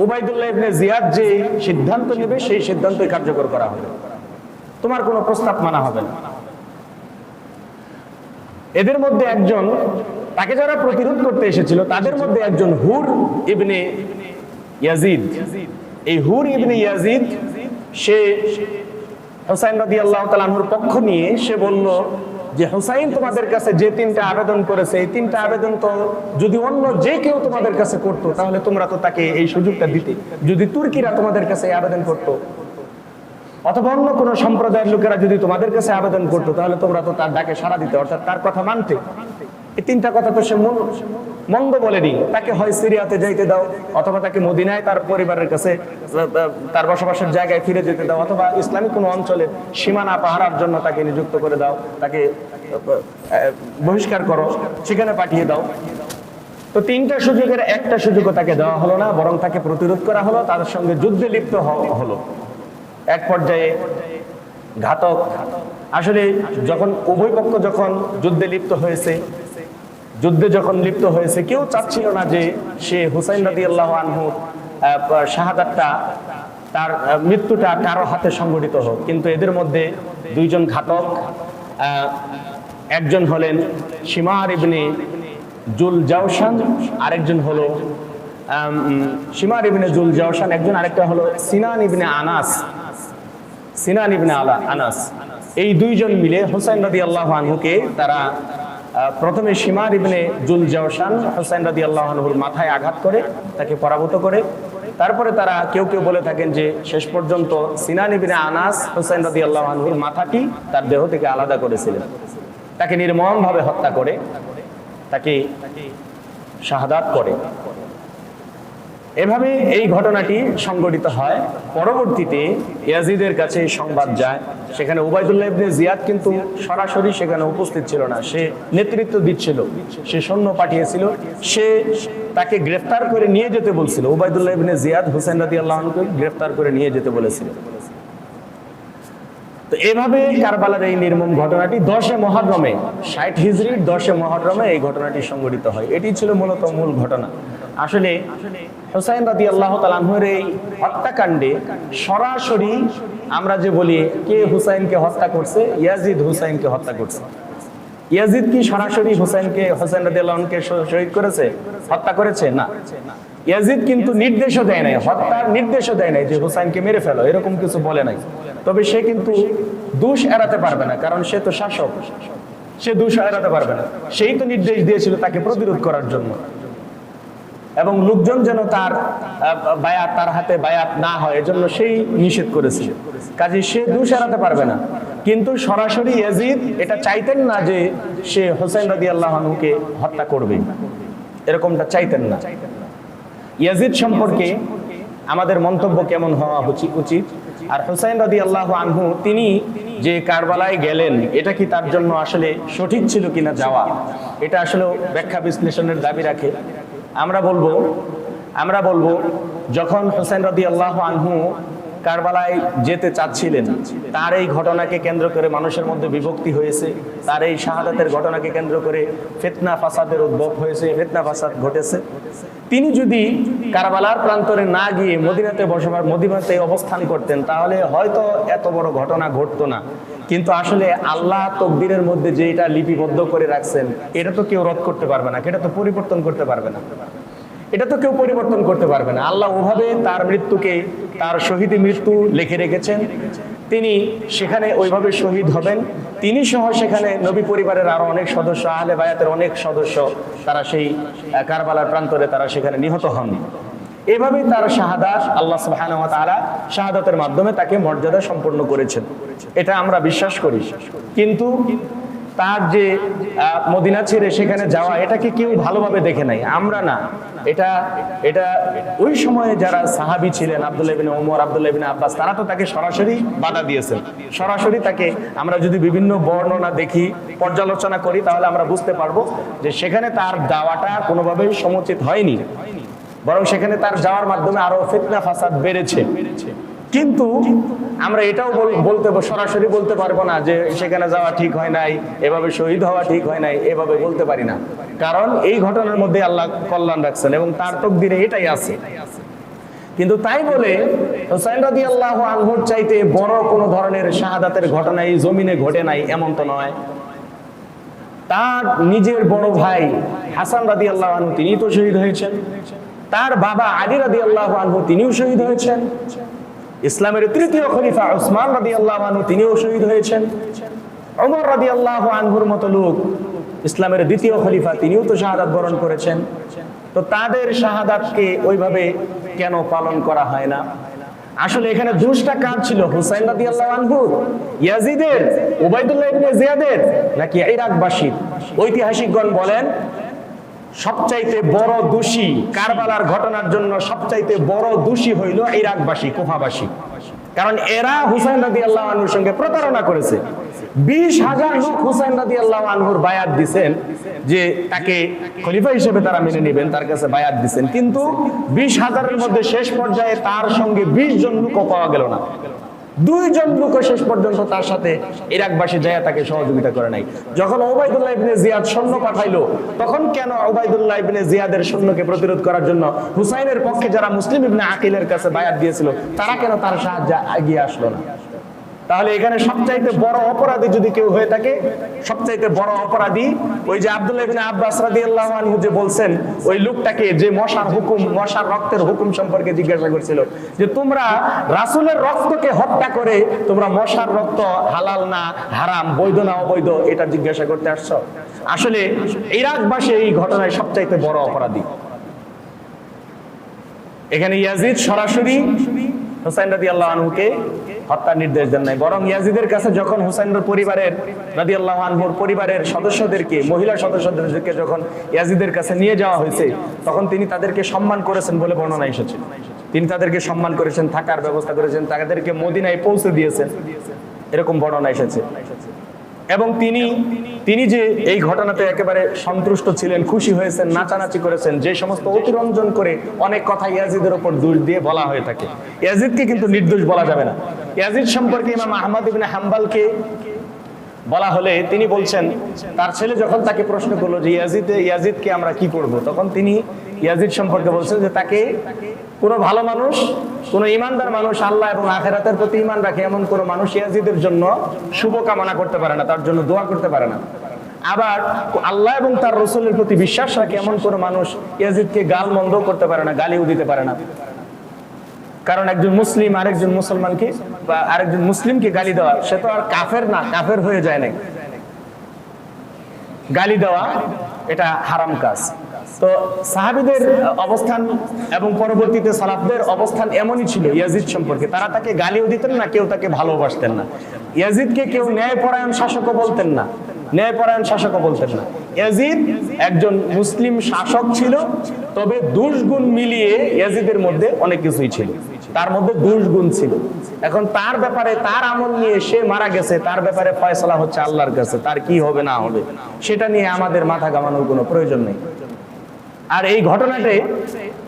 উবাইদুল্লাহ ইবনে জিয়াদ যে সিদ্ধান্ত নেবে সেই সিদ্ধান্তই কার্যকর করা হবে, তোমার কোনো প্রস্তাব মানা হবে না। এদের মধ্যে একজন, তাকে যারা প্রতিরোধ করতে এসেছিল তাদের মধ্যে একজন হুর ইবনে ইয়াজিদ। এই হুর ইবনে ইয়াজিদ সে হুসাইন রাদিয়াল্লাহু তাআলা আনহুর পক্ষ নিয়ে সে বলল যে হুসাইন তোমাদের কাছে যে তিনটা আবেদন করেছে, এই তিনটা আবেদন তো যদি অন্য যে কেউ তোমাদের কাছে করতো তাহলে তোমরা তো তাকে এই সুযোগটা দিতে। যদি তুর্কিরা তোমাদের কাছে আবেদন করতো অথবা অন্য কোনো সম্প্রদায়ের লোকেরা যদি তোমাদের কাছে আবেদন করতো তাহলে তোমরা তো তার ডাকে সাড়া দিতে, অর্থাৎ তার কথা মানতে। এই তিনটা কথা তো সে মন্দ বলেনি। তাকে হয় সিরিয়াতে যাইতে দাও, অথবা তাকে মদিনায় তার পরিবারের কাছে তার বসবাসের জায়গায় ফিরে যেতে দাও, অথবা ইসলামিক কোনো অঞ্চলের সীমানা পাহারার জন্য তাকে নিযুক্ত করে দাও, তাকে বহিষ্কার করো, সেখানে পাঠিয়ে দাও। তো তিনটা সুযোগের একটা সুযোগও তাকে দেওয়া হলো না, বরং তাকে প্রতিরোধ করা হলো, তাদের সঙ্গে যুদ্ধে লিপ্ত হলো। এক পর্যায়ে ঘাতক, আসলে যখন উভয় পক্ষ যখন যুদ্ধে লিপ্ত হয়েছে, কেউ চাচ্ছিল না যে সে হুসাইন রাদিয়াল্লাহু আনহু শাহাদাতটা, তার মৃত্যুটা কারো হাতে সংঘটিত হোক। কিন্তু এদের মধ্যে দুইজন ঘাতক, একজন হলেন শিমার ইবনে জুল জাওশান, আরেকজন হলো শিমার ইবনে জুল জাওশান একজন, আরেকটা হলো সিনান ইবনে আনাস। এই দুইজন মিলে হুসাইন রাদিয়াল্লাহু আনহুকে তারা প্রথমে শিমার ইবনে জুল জাওশান হুসাইন রাদিয়াল্লাহু আনহুর মাথায় আঘাত করে তাকে পরাভূত করে। তারপরে তারা কেউ বলে থাকেন যে শেষ পর্যন্ত সিনান ইবনে আনাস হুসাইন রাদিয়াল্লাহু আনহুর মাথাটি তার দেহ থেকে আলাদা করেছিলেন, তাকে নির্মমভাবে হত্যা করে তাকে শাহাদাত করে। এভাবে এই ঘটনাটি সংঘটিত হয়। পরবর্তীতে ইয়াজিদের কাছে সংবাদ যায়, সেখানে উবাইদুল্লাহ ইবনে জিয়াদ কিন্তু সরাসরি সেখানে উপস্থিত ছিল না, সে নেতৃত্ব দিচ্ছিল, সে সৈন্য পাঠিয়েছিল, সে তাকে গ্রেফতার করে নিয়ে যেতে বলছিল। উবাইদুল্লাহ ইবনে জিয়াদ হুসাইন রাদিয়াল্লাহু আনহুকে গ্রেফতার করে নিয়ে যেতে বলেছিল। তো এভাবে কারবালার এই নির্মম ঘটনাটি 10 মুহররমে 60 হিজরির 10 মুহররমে এই ঘটনাটি সংঘটিত হয়। এটি ছিল মূলত মূল ঘটনা। আসলে হুসাইন রাদিয়াল্লাহু তাআলা আনহুর এই হত্যাকাণ্ডে সরাসরি আমরা যে বলি কে হুসাইনকে হত্যা করছে, ইয়াজিদ হুসাইনকে হত্যা করছে। ইয়াজিদ কি সরাসরি হুসাইন রাদিয়াল্লাহু আনহুকে শহীদ করেছে, হত্যা করেছে? না। ইয়াজিদ কিন্তু নির্দেশও দেয় নাই, হত্যার নির্দেশও দেয় নাই যে হুসাইনকে মেরে ফেলো, এরকম কিছু বলে নাই। তবে সে কিন্তু দোষ এড়াতে পারবে না, কারণ সে তো শাসক, সে দোষ এড়াতে পারবে না। সেই তো নির্দেশ দিয়েছিল তাকে প্রতিরোধ করার জন্য, এবং লোকজন যেন তার হাতে বায়াত না হয় এজন্য সেই নিষেধ করেছিল। কাজে সে দোষ এড়াতে পারবে না। কিন্তু সরাসরি ইয়াজিদ এটা চাইতেন না যে সে হুসাইন রাদিয়াল্লাহু আনহুকে হত্যা করবে, এরকমটা চাইতেন না। ইয়াজিদ সম্পর্কে আমাদের মন্তব্য কেমন হওয়া উচিত? আর হুসাইন রাদিয়াল্লাহু আনহু তিনি যে কারবালায় গেলেন, এটা কি তার জন্য আসলে সঠিক ছিল কিনা যাওয়া, এটা আসলে ব্যাখ্যা বিশ্লেষণের দাবি রাখে। আমরা বলবো যখন হুসাইন রাদিয়াল্লাহু আনহু কারবালায় যেতে চাচ্ছিলেন, তার এই ঘটনাকে কেন্দ্র করে মানুষের মধ্যে বিভক্তি হয়েছে, তার এই শাহাদাতের ঘটনাকে কেন্দ্র করে ফিতনা ফাসাদের উদ্ভব হয়েছে, ফিতনা ফাসাদ ঘটেছে। তিনি যদি কারবালার প্রান্তরে না গিয়ে মদিনাতে অবস্থান করতেন তাহলে হয়তো এত বড় ঘটনা ঘটতো না। কিন্তু আসলে আল্লাহ তকদিরের মধ্যে যে এটা লিপিবদ্ধ করে রাখছেন, এটা তো কেউ রদ করতে পারবে না, এটা তো পরিবর্তন করতে পারবে না, এটা তো কেউ পরিবর্তন করতে পারবে না। আল্লাহ ওভাবে তার মৃত্যুকে, তার শহীদ মৃত্যু লিখে রেখেছেন। তিনি সেখানে ওইভাবে শহীদ হবেন। তিনি সহ সেখানে নবী পরিবারের আরো অনেক সদস্য, আহলে বায়াতের অনেক সদস্য, তারা সেই কারবালার প্রান্তরে তারা সেখানে নিহত হন। এভাবেই তার শাহাদাত আল্লাহ সুবহানাহু ওয়া তাআলা শাহাদাতের মাধ্যমে তাকে মর্যাদা সম্পন্ন করেছেন, এটা আমরা বিশ্বাস করি। কিন্তু তার যে মদিনা ছেড়ে সেখানে যাওয়া, এটাকে কেউ ভালোভাবে দেখে নাই, আমরা না। এটা ওই সময়ে যারা সাহাবী ছিলেন, আব্দুল্লাহ ইবনে ওমর, আব্দুল্লাহ ইবনে আব্বাস, তারা তো তাকে সরাসরি বাধা দিয়েছেন। সরাসরি তাকে আমরা যদি বিভিন্ন বর্ণনা দেখি, পর্যালোচনা করি, তাহলে আমরা বুঝতে পারবো যে সেখানে তার যাওয়াটা কোনোভাবেই সমুচিত হয়নি, বরং সেখানে তার যাওয়ার মাধ্যমে আরো ফিতনা ফাসাদ বেড়েছে। কিন্তু আমরা এটাও সরাসরি বলতে পারবো না যে সেখানে যাওয়া ঠিক হয় নাই, এভাবে শহীদ হওয়া ঠিক হয় নাই, এভাবে বলতে পারি না। কারণ এই ঘটনার মধ্যে আল্লাহ কল্যাণ রাখছেন এবং তার তকদিরে এটাই আছে। কিন্তু তাই বলে হুসাইন রাদিয়াল্লাহু আনহুর চাইতে বড় কোনো ধরনের শাহাদাতের ঘটনা এই জমিনে ঘটে নাই এমন তো নয়। তার নিজের বড় ভাই হাসান রাদিয়াল্লাহু আনহু তিনি তো শহীদ হয়েছেন, তার বাবা আলী রাদিয়াল্লাহু আনহু তিনিও শহীদ হয়েছেন, ইসলামের তৃতীয় খলিফা উসমান রাদিয়াল্লাহু আনহু তিনিও শহীদ হয়েছেন, ওমর রাদিয়াল্লাহু আনহুর মতো লোক ইসলামের দ্বিতীয় খলিফা তিনিও তো শাহাদাত বরণ করেছেন। তো তাদের শাহাদাতকে ওইভাবে কেন পালন করা হয় না? আসলে এখানে দোষটা কার ছিল? হুসাইন রাদিয়াল্লাহু আনহু, ইয়াজিদের, উবাইদুল্লাহ ইবনে জিয়াদের, নাকি ইরাকবাসীর? ঐতিহাসিকগণ বলেন সবচাইতে বড় দোষী কারবালার ঘটনার জন্য সবচাইতে বড় দোষী হইল ইরাকবাসী, কুফাবাসী। কারণ এরা হুসাইন রাদিয়াল্লাহু আনহুর সঙ্গে প্রতারণা করেছে। 20,000 লোক হুসাইন রাদিয়াল্লাহু আনহুর বায়াত দিবেন যে তাকে খলিফা হিসেবে তারা মেনে নেবেন, তার কাছে বায়াত দিবেন। কিন্তু 20,000-এর মধ্যে শেষ পর্যায়ে তার সঙ্গে 20 জন লোকও পাওয়া গেল না। 2 জন লোক শেষ পর্যন্ত তার সাথে ইরাকবাসী যায় তাকে সহযোগিতা করে নাই। যখন উবাইদুল্লাহ ইবনে জিয়াদ সৈন্য পাঠাইলো, তখন কেন উবাইদুল্লাহ ইবনে জিয়াদের সৈন্যকে প্রতিরোধ করার জন্য হুসাইনের পক্ষে যারা মুসলিম ইবনে আকিলের কাছে বায়াত দিয়েছিল, তারা কেন তার সাহায্যে এগিয়ে আসলো না? তাহলে এখানে সবচাইতে বড় অপরাধী যদি কেউ হয়ে থাকে, সবচাইতে বড় অপরাধী ওই যে আব্দুল্লাহ ইবনে আব্বাস রাদিয়াল্লাহু আনহু যে বলছেন, ওই লোকটাকে যে মশার রক্তের হুকুম সম্পর্কে জিজ্ঞাসা করছিল যে তোমরা রাসূলের রক্তকে হত্যা করে তোমরা মশার রক্ত হালাল না হারাম, বৈধ না অবৈধ, এটা জিজ্ঞাসা করতে আসছো। আসলে ইরাকবাসী এই ঘটনায় সবচাইতে বড় অপরাধী। এখানে ইয়াজিদ সরাসরি হুসাইন রাদিয়াল্লাহু আনহুকে হত্যার নির্দেশ দেন নাই, বরং ইয়াজিদের কাছে যখন হুসাইনের পরিবারের রাদিয়াল্লাহু আনহুর পরিবারের সদস্যদেরকে, মহিলা সদস্যদেরকে যখন ইয়াজিদের কাছে নিয়ে যাওয়া হয়েছে, তখন তিনি তাদেরকে সম্মান করেছেন বলে বর্ণনা এসেছে। তিনি তাদেরকে সম্মান করেছেন, থাকার ব্যবস্থা করেছেন, তাদেরকে মদিনায় পৌঁছে দিয়েছেন, এরকম বর্ণনা এসেছে। এবং তিনি যে এই ঘটনাতে একেবারে সন্তুষ্ট ছিলেন, খুশি হয়েছেন, নাচানাচি করেছেন, যে সমস্ত অতিরঞ্জন করে অনেক কথা ইয়াজিদের উপর দোষ দিয়ে বলা হয়ে থাকে। ইয়াজিদকে কিন্তু নির্দোষ বলা যাবে না। ইয়াজিদ সম্পর্কে ইমাম আহমদ ইবনে হাম্বলকে বলা হলে তিনি বলছেন, তার ছেলে যখন তাকে প্রশ্ন করলো যে ইয়াজিদকে আমরা কি করব, তখন তিনি ইয়াজিদ সম্পর্কে বলছেন যে তাকে কোনো ভালো মানুষ, কোনো ইমানদার মানুষ, আল্লাহ এবং আখিরাতের প্রতি ঈমান রাখে এমন কোনো মানুষ ইয়াজিদের জন্য শুভ কামনা করতে পারে না, তার জন্য দোয়া করতে পারে না। আবার আল্লাহ এবং তার রাসূলের প্রতি বিশ্বাস রাখে এমন কোনো মানুষ ইয়াজিদকে গালমন্দ করতে পারে না, গালিও দিতে পারে না। কারণ একজন মুসলিম আরেকজন মুসলমানকে বা আরেকজন মুসলিমকে গালি দেওয়া, সে তো আর কাফের না, কাফের হয়ে যায় না। গালি দেওয়া এটা হারাম কাজ। তো সাহাবীদের অবস্থান এবং পরবর্তীতে সালাফদের অবস্থান এমনই ছিল ইয়াজিদ সম্পর্কে, তারা তাকে গালিও দিতেন না, কেউ তাকে ভালোবাসতেন না। ইয়াজিদকে কেউ ন্যায়পরায়ণ শাসকও বলতেন না, ন্যায়পরায়ণ শাসকও বলতেন না। ইয়াজিদ একজন মুসলিম শাসক ছিল, তবে দুর্গুণ মিলিয়ে ইয়াজিদের মধ্যে অনেক কিছুই ছিল, তার মধ্যে দুর্গুণ ছিল। এখন তার ব্যাপারে, তার আমল নিয়ে সে মারা গেছে, তার ব্যাপারে ফয়সালা হচ্ছে আল্লাহর কাছে, তার কি হবে না হবে সেটা নিয়ে আমাদের মাথা ঘামানোর কোনো প্রয়োজন নেই। আর এই ঘটনাতে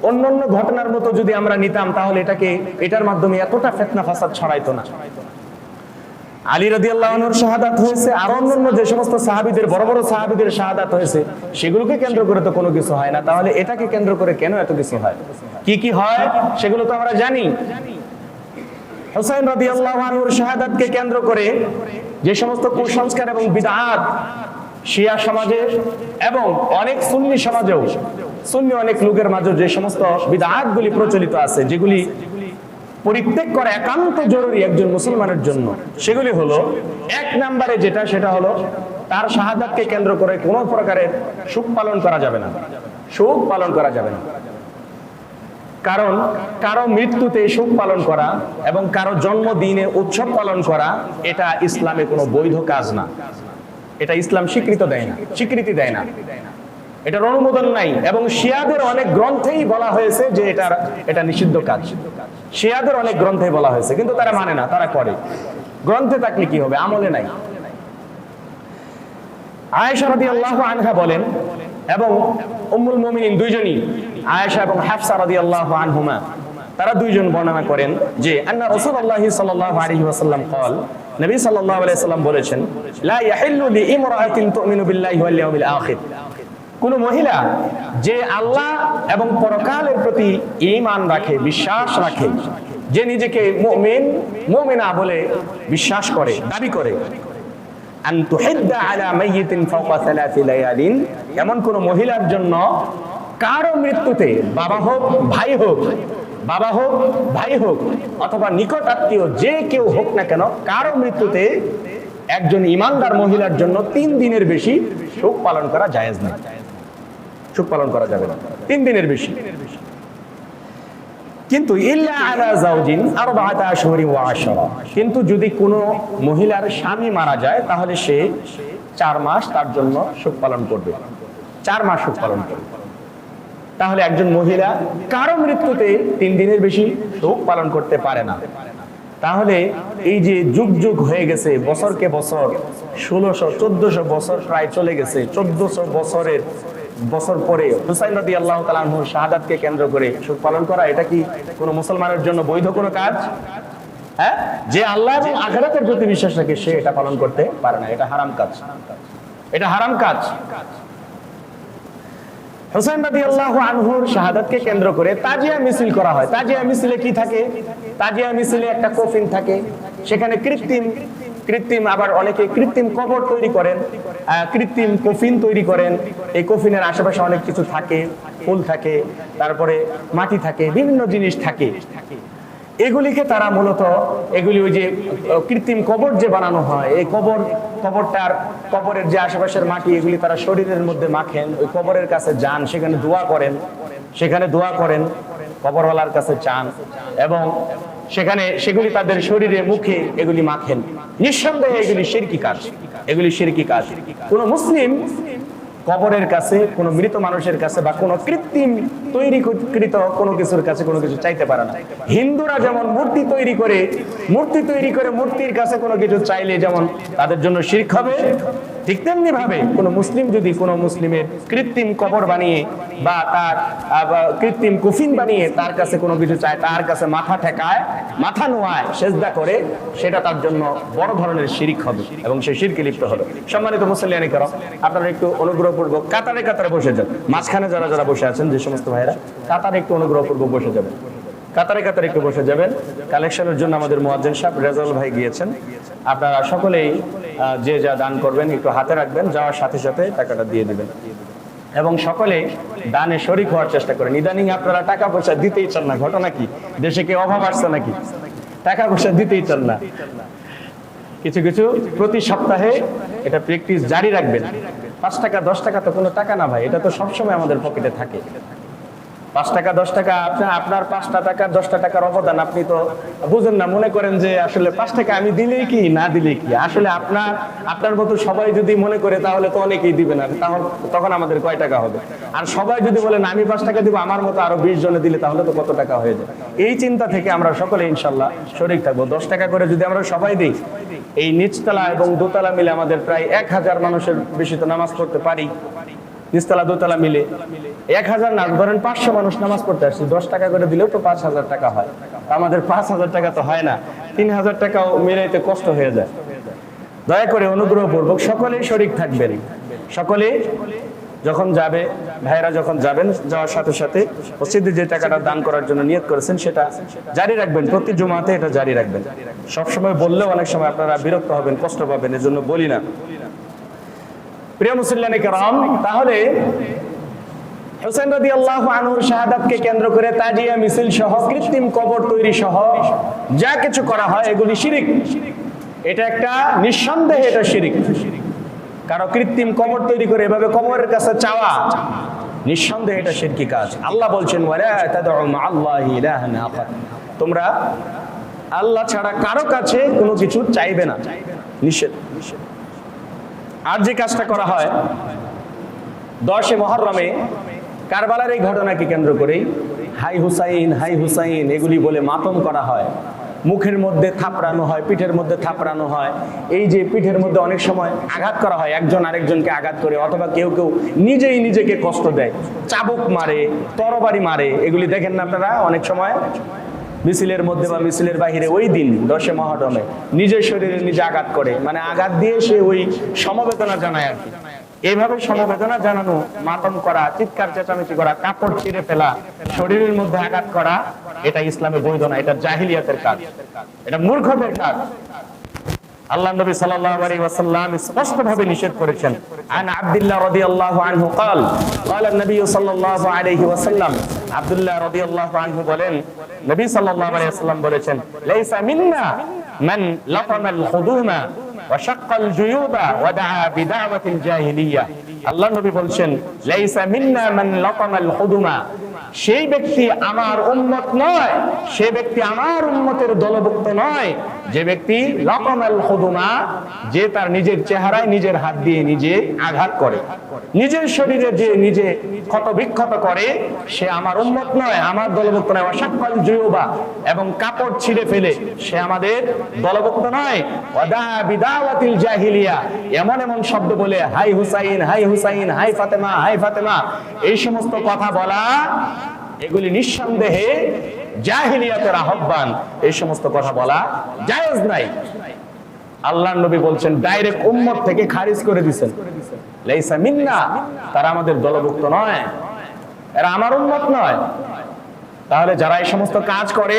অন্যান্য ঘটনার মতো যদি আমরা নিতাম তাহলে এটার মাধ্যমে এতটা ফিতনা ফাসাদ ছড়াইতো না। আলী রাদিয়াল্লাহু আনহুর শাহাদাত হয়েছে, আর অন্যান্য যে সমস্ত সাহাবীদের বড় বড় সাহাবীদের শাহাদাত হয়েছে সেগুলোকে কেন্দ্র করে তো কোনো কিছু হয় না, তাহলে এটাকে কেন্দ্র করে কেন এত কিছু হয়? কি কি হয় সেগুলো তো আমরা জানি। হুসাইন রাদিয়াল্লাহু আনহুর শাহাদাতকে কেন্দ্র করে যে সমস্ত কুসংস্কার এবং বিদআত শিয়া সমাজে এবং অনেক সুন্নি সমাজেও, সুন্নি অনেক লোকের মাঝে যে সমস্ত বিদআতগুলি প্রচলিত আছে, যেগুলি পরিত্যাগ করা একান্ত জরুরি একজন মুসলমানের জন্য, সেগুলি হলো এক নম্বরে যেটা, সেটা হলো তার শাহাদাতকে কেন্দ্র করে কোনো প্রকারের শোক পালন করা যাবে না, শোক পালন করা যাবে না। কারণ কারো মৃত্যুতে শোক পালন করা এবং কারো জন্মদিনে উৎসব পালন করা এটা ইসলামে কোনো বৈধ কাজ না, এটা ইসলাম স্বীকৃতি দেয় না, এটার অনুমোদন নাই। এবং শিয়াদের অনেক গ্রন্থেই বলা হয়েছে যে এটা নিষিদ্ধ কাজ, শিয়াদের অনেক গ্রন্থে বলা হয়েছে, কিন্তু তারা মানে না, তারা করে। গ্রন্থে থাকলে কি হবে, আমলে নাই। আয়েশা রাদিয়াল্লাহু আনহা বলেন এবং উম্মুল মুমিনিন দুইজনই, আয়েশা এবং হাফসা রাদিয়াল্লাহু আনহুমা, তারা দুইজন বর্ণনা করেন যে আন্না রাসূলুল্লাহ সাল্লাল্লাহু আলাইহি ওয়াসাল্লাম قال, নবী সাল্লাল্লাহু আলাইহি ওয়াসাল্লাম বলেছেন, লা ইয়াহিল্লু লিইমরাআতিন তুমিনু বিল্লাহি ওয়াল ইয়াউমিল আখির, কোন মহিলা যে আল্লাহ এবং পরকালের প্রতি ঈমান রাখে, বিশ্বাস রাখে, যে নিজেকে মুমিন মুমিনা বলে বিশ্বাস করে, দাবি করে, আন তুহিদ্দা আলা মাইয়িতিন ফাওকা সালাসি লায়ালিন, এমন কোন মহিলার জন্য কারো মৃত্যুতে, বাবা হোক ভাই হোক, বাবা হোক ভাই হোক অথবা নিকট আত্মীয় যে কেউ হোক না কেন, কারো মৃত্যুতে একজন ঈমানদার মহিলার জন্য 3 দিনের বেশি শোক পালন করা জায়েজ নয়, শোক পালন করা যাবে না 3 দিনের বেশি। কিন্তু ইল্লা আলা যাওজিন আরবাআতা আশহুরি ওয়া আশরা, কিন্তু যদি কোনো মহিলার স্বামী মারা যায় তাহলে সে 4 মাস তার জন্য শোক পালন করবে, 4 মাস শোক পালন করবে। তাহলে একজন মহিলা কারো মৃত্যুতে 3 দিনের বেশি শোক পালন করতে পারে না। তাহলে এই যে যুগ যুগ হয়ে গেছে, বছরকে বছর 1600-1400 বছর প্রায় চলে গেছে, 1400 বছর পরে হুসাইন রাদিয়াল্লাহু তাআলা আনহু শাহাদাতকে কেন্দ্র করে শোক পালন করা, এটা কি কোনো মুসলমানের জন্য বৈধ কোনো কাজ? হ্যাঁ, যে আল্লাহ এবং আখিরাতের প্রতি বিশ্বাস রাখে সে এটা পালন করতে পারে না, এটা হারাম কাজ, এটা হারাম কাজ। হুসাইন রাদিয়াল্লাহু আনহুর শাহাদাতকে কেন্দ্র করে তাজিয়া মিছিল করা হয়। তাজিয়া মিছিলে কি থাকে? তাজিয়া মিছিলে একটা কফিন থাকে, সেখানে কৃত্রিম আবার অনেকে কৃত্রিম কবর তৈরি করেন, কৃত্রিম কফিন তৈরি করেন। এই কফিনের আশেপাশে অনেক কিছু থাকে, ফুল থাকে, তারপরে মাটি থাকে, বিভিন্ন জিনিস থাকে। এগুলিকে তারা মূলত, এগুলি ওই যে কৃত্রিম কবর যে বানানো হয়, এই কবরের যে আশেপাশের মাটি, এগুলি তারা শরীরের মধ্যে মাখেন, ওই কবরের কাছে যান, সেখানে দোয়া করেন, কবরওয়ালার কাছে চান এবং সেগুলি তাদের শরীরে মুখে এগুলি মাখেন। নিঃসন্দেহে এগুলি শিরকি কাজ। কোন মুসলিম কবরের কাছে, কোন মৃত মানুষের কাছে বা কোন কৃত্রিম তৈরিকৃত কোনো কিছুর কাছে কোনো কিছু চাইতে পারে না। হিন্দুরা যেমন মূর্তি তৈরি করে মূর্তির কাছে কোনো কিছু চাইলে যেমন তাদের জন্য শিরক হবে, ঠিক তেমনি ভাবে কোন মুসলিম যদি কোনো মুসলিমের কৃত্রিম কবর বানিয়ে বা তার কৃত্রিম কফিন বানিয়ে তার কাছে কোনো কিছু চায়, তার কাছে মাথা ঠেকায়, মাথা নোয়ায়, সেজদা করে, সেটা তার জন্য বড় ধরনের শিরক হবে এবং সে শিরকে লিপ্ত হবে। সম্মানিত মুসল্লিয়ানি কেরাম, আপনারা একটু অনুগ্রহপূর্বক কাতারে বসে যান। মাঝখানে যারা বসে আছেন, যে সমস্ত ভাইরা, কাতারে একটু অনুগ্রহপূর্বক বসে যাবেন, কাতারে একটু বসে যাবেন। কালেকশনের জন্য আমাদের মুয়াজ্জিন সাহেব রেজাউল ভাই গিয়েছেন। আপনারা সকলেই যে যা দান করবেন একটু হাতে রাখবেন, যাওয়ার সাথে সাথে টাকাটা দিয়ে দিবেন এবং সকলে দানে শরীক হওয়ার চেষ্টা করেন। ইদানিং আপনারা টাকা পয়সা দিতেই চান না, ঘটনা কি? দেশে কি অভাব আসছে নাকি? টাকা পয়সা দিতেই চান না। কিছু প্রতি সপ্তাহে এটা প্র্যাকটিস জারি রাখবেন। 5 টাকা 10 টাকা তো কোনো টাকা না ভাই, এটা তো সবসময় আমাদের পকেটে থাকে। 5 টাকা 10 টাকা, আপনার 5টা টাকা 10টা টাকার অবদান আপনি তো বুঝেন না, মনে করেন যে আসলে 5 টাকা আমি দিলেই কি না দিলেই কি। আসলে আপনার মতো সবাই যদি মনে করে তাহলে তো অনেকেই দিবে না, তখন আমাদের কয় টাকা হবে? আর সবাই যদি বলেন আমি 5 টাকা দিব, আমার মতো আরো 20 জনে দিলে তাহলে তো কত টাকা হয়ে যায়। এই চিন্তা থেকে আমরা সকলে ইনশাল্লাহ শরীক থাকবো। 10 টাকা করে যদি আমরা সবাই দিই, এই নিচতলা এবং দোতলা মিলে আমাদের প্রায় 1000 মানুষের বেশি তো নামাজ পড়তে পারি, নিচতলা দোতলা মিলে 1000 না, ধরেন 500 মানুষ নামাজ পড়তে আসছে, 10 টাকা করে দিলেও তো 5000 টাকা হয়। আমাদের 5000 টাকা তো হয় না, 3000 টাকাও মিলাইতে কষ্ট হয়ে যায়। দয়া করে অনুগ্রহপূর্বক সকলেই শরীক থাকবেন। সকলে যখন যাবে, ভাইরা যখন যাবেন, যাওয়ার সাথে সাথে মসজিদে যে টাকাটা দান করার জন্য নিয়ত করেছেন সেটা জারি রাখবেন। প্রতি জুমাতে এটা জারি রাখবেন। সবসময় বললেও অনেক সময় আপনারা বিরক্ত হবেন, কষ্ট পাবেন, এজন্য বলি না। প্রিয় মুসল্লিয়ানে কেরাম, তাহলে হোসেন রাদিয়াল্লাহু আনহুর শাহাদাতকে কেন্দ্র করে তাজিয়া মিছিল সহ কৃত্রিম কবর তৈরি সহ যা কিছু করা হয় এগুলি শিরিক। এটা একটা নিঃসন্দেহে এটা শিরিক। কারো কৃত্রিম কবর তৈরি করে এভাবে কবরের কাছে চাওয়া নিঃসন্দেহে এটা শিরকি কাজ। আল্লাহ বলছেন ওয়ালা তাদউ মা'আল্লাহি ইলাহান আখার, তোমরা আল্লাহ ছাড়া কারো কাছে কোনো কিছু চাইবে না, নিষেধ। আর যে কাজটা করা হয় 10 মুহররমে কারবালার এই ঘটনাকে কেন্দ্র করেই হাই হুসাইন হাই হুসাইন এগুলি বলে মাতম করা হয়, মুখের মধ্যে থাপড়ানো হয়, পিঠের মধ্যে থাপড়ানো হয়। এই যে পিঠের মধ্যে অনেক সময় আঘাত করা হয়, একজন আরেকজনকে আঘাত করে, অথবা কেউ কেউ নিজেই নিজেকে কষ্ট দেয়, চাবুক মারে, তরবারি মারে। এগুলি দেখেন না আপনারা অনেক সময় মিছিলের মধ্যে বা মিছিলের বাহিরে ওই দিন 10 মুহররমে নিজের শরীরে নিজে আঘাত করে, মানে আঘাত দিয়ে সে ওই সমবেদনা জানায় আর কি। এইভাবে সমবেদনা জানানো, মাতম করা, চিৎকার চেঁচামেচি করা, কাপড় ছিঁড়ে ফেলা, শরীরের মধ্যে আঘাত করা, এটা ইসলামে বৈধ না। এটা জাহিলিয়াতের কাজ, এটা মূর্খদের কাজ। আল্লাহ নবী সাল্লাল্লাহু আলাইহি ওয়াসাল্লাম স্পষ্টভাবে নিষেধ করেছেন। আন আব্দুল্লাহ রাদিয়াল্লাহু আনহু قال قال النبي সাল্লাল্লাহু আলাইহি ওয়াসাল্লাম, আব্দুল্লাহ রাদিয়াল্লাহু আনহু বলেন, নবী সাল্লাল্লাহু আলাইহি ওয়াসাল্লাম বলেছেন, লাইসা মিন্না মান লাতামাল খুদুমা ওয়া শাক্কাল জুয়ুবা ওয়া দাআ বিদাওয়াতিল জাহিলিয়া। আল্লাহ নবী বলছেন, লাইসা মিন্না মান লাতামাল খুদুমা, সেই ব্যক্তি আমার উম্মত নয়, সেই ব্যক্তি আমার উম্মতের দলভুক্ত নয় যে ব্যক্তি লাতামাল খুদুমা, যে তার নিজের চেহারায় নিজের হাত দিয়ে নিজে আঘাত করে, নিজের শরীরে যে নিজে ক্ষত বিক্ষত করে, সে আমার উম্মত নয়, আমার দলভুক্ত নয়। ওয়া শাক্কাল জুয়ুবা, এবং কাপড় ছিঁড়ে ফেলে সে আমাদের দলভুক্ত নয়। ওয়া দাআ বিদাওয়াতিল জাহিলিয়া, এমন এমন শব্দ বলে hi Hussain hi Hussain, hi Fatema hi Fatema, এই সমস্ত কথা বলা এগুলি নিঃসন্দেহে জাহিলিয়াতের আহ্বান। এই সমস্ত কথা বলা জায়েজ নাই। আল্লাহর নবী বলছেন, ডাইরেক্ট উম্মত থেকে খারিজ করে দিয়েছেন, লাইসা মিন্না, তারা আমাদের দলভুক্ত নয়, এরা আমার উম্মত নয়। তাহলে যারা এই সমস্ত কাজ করে,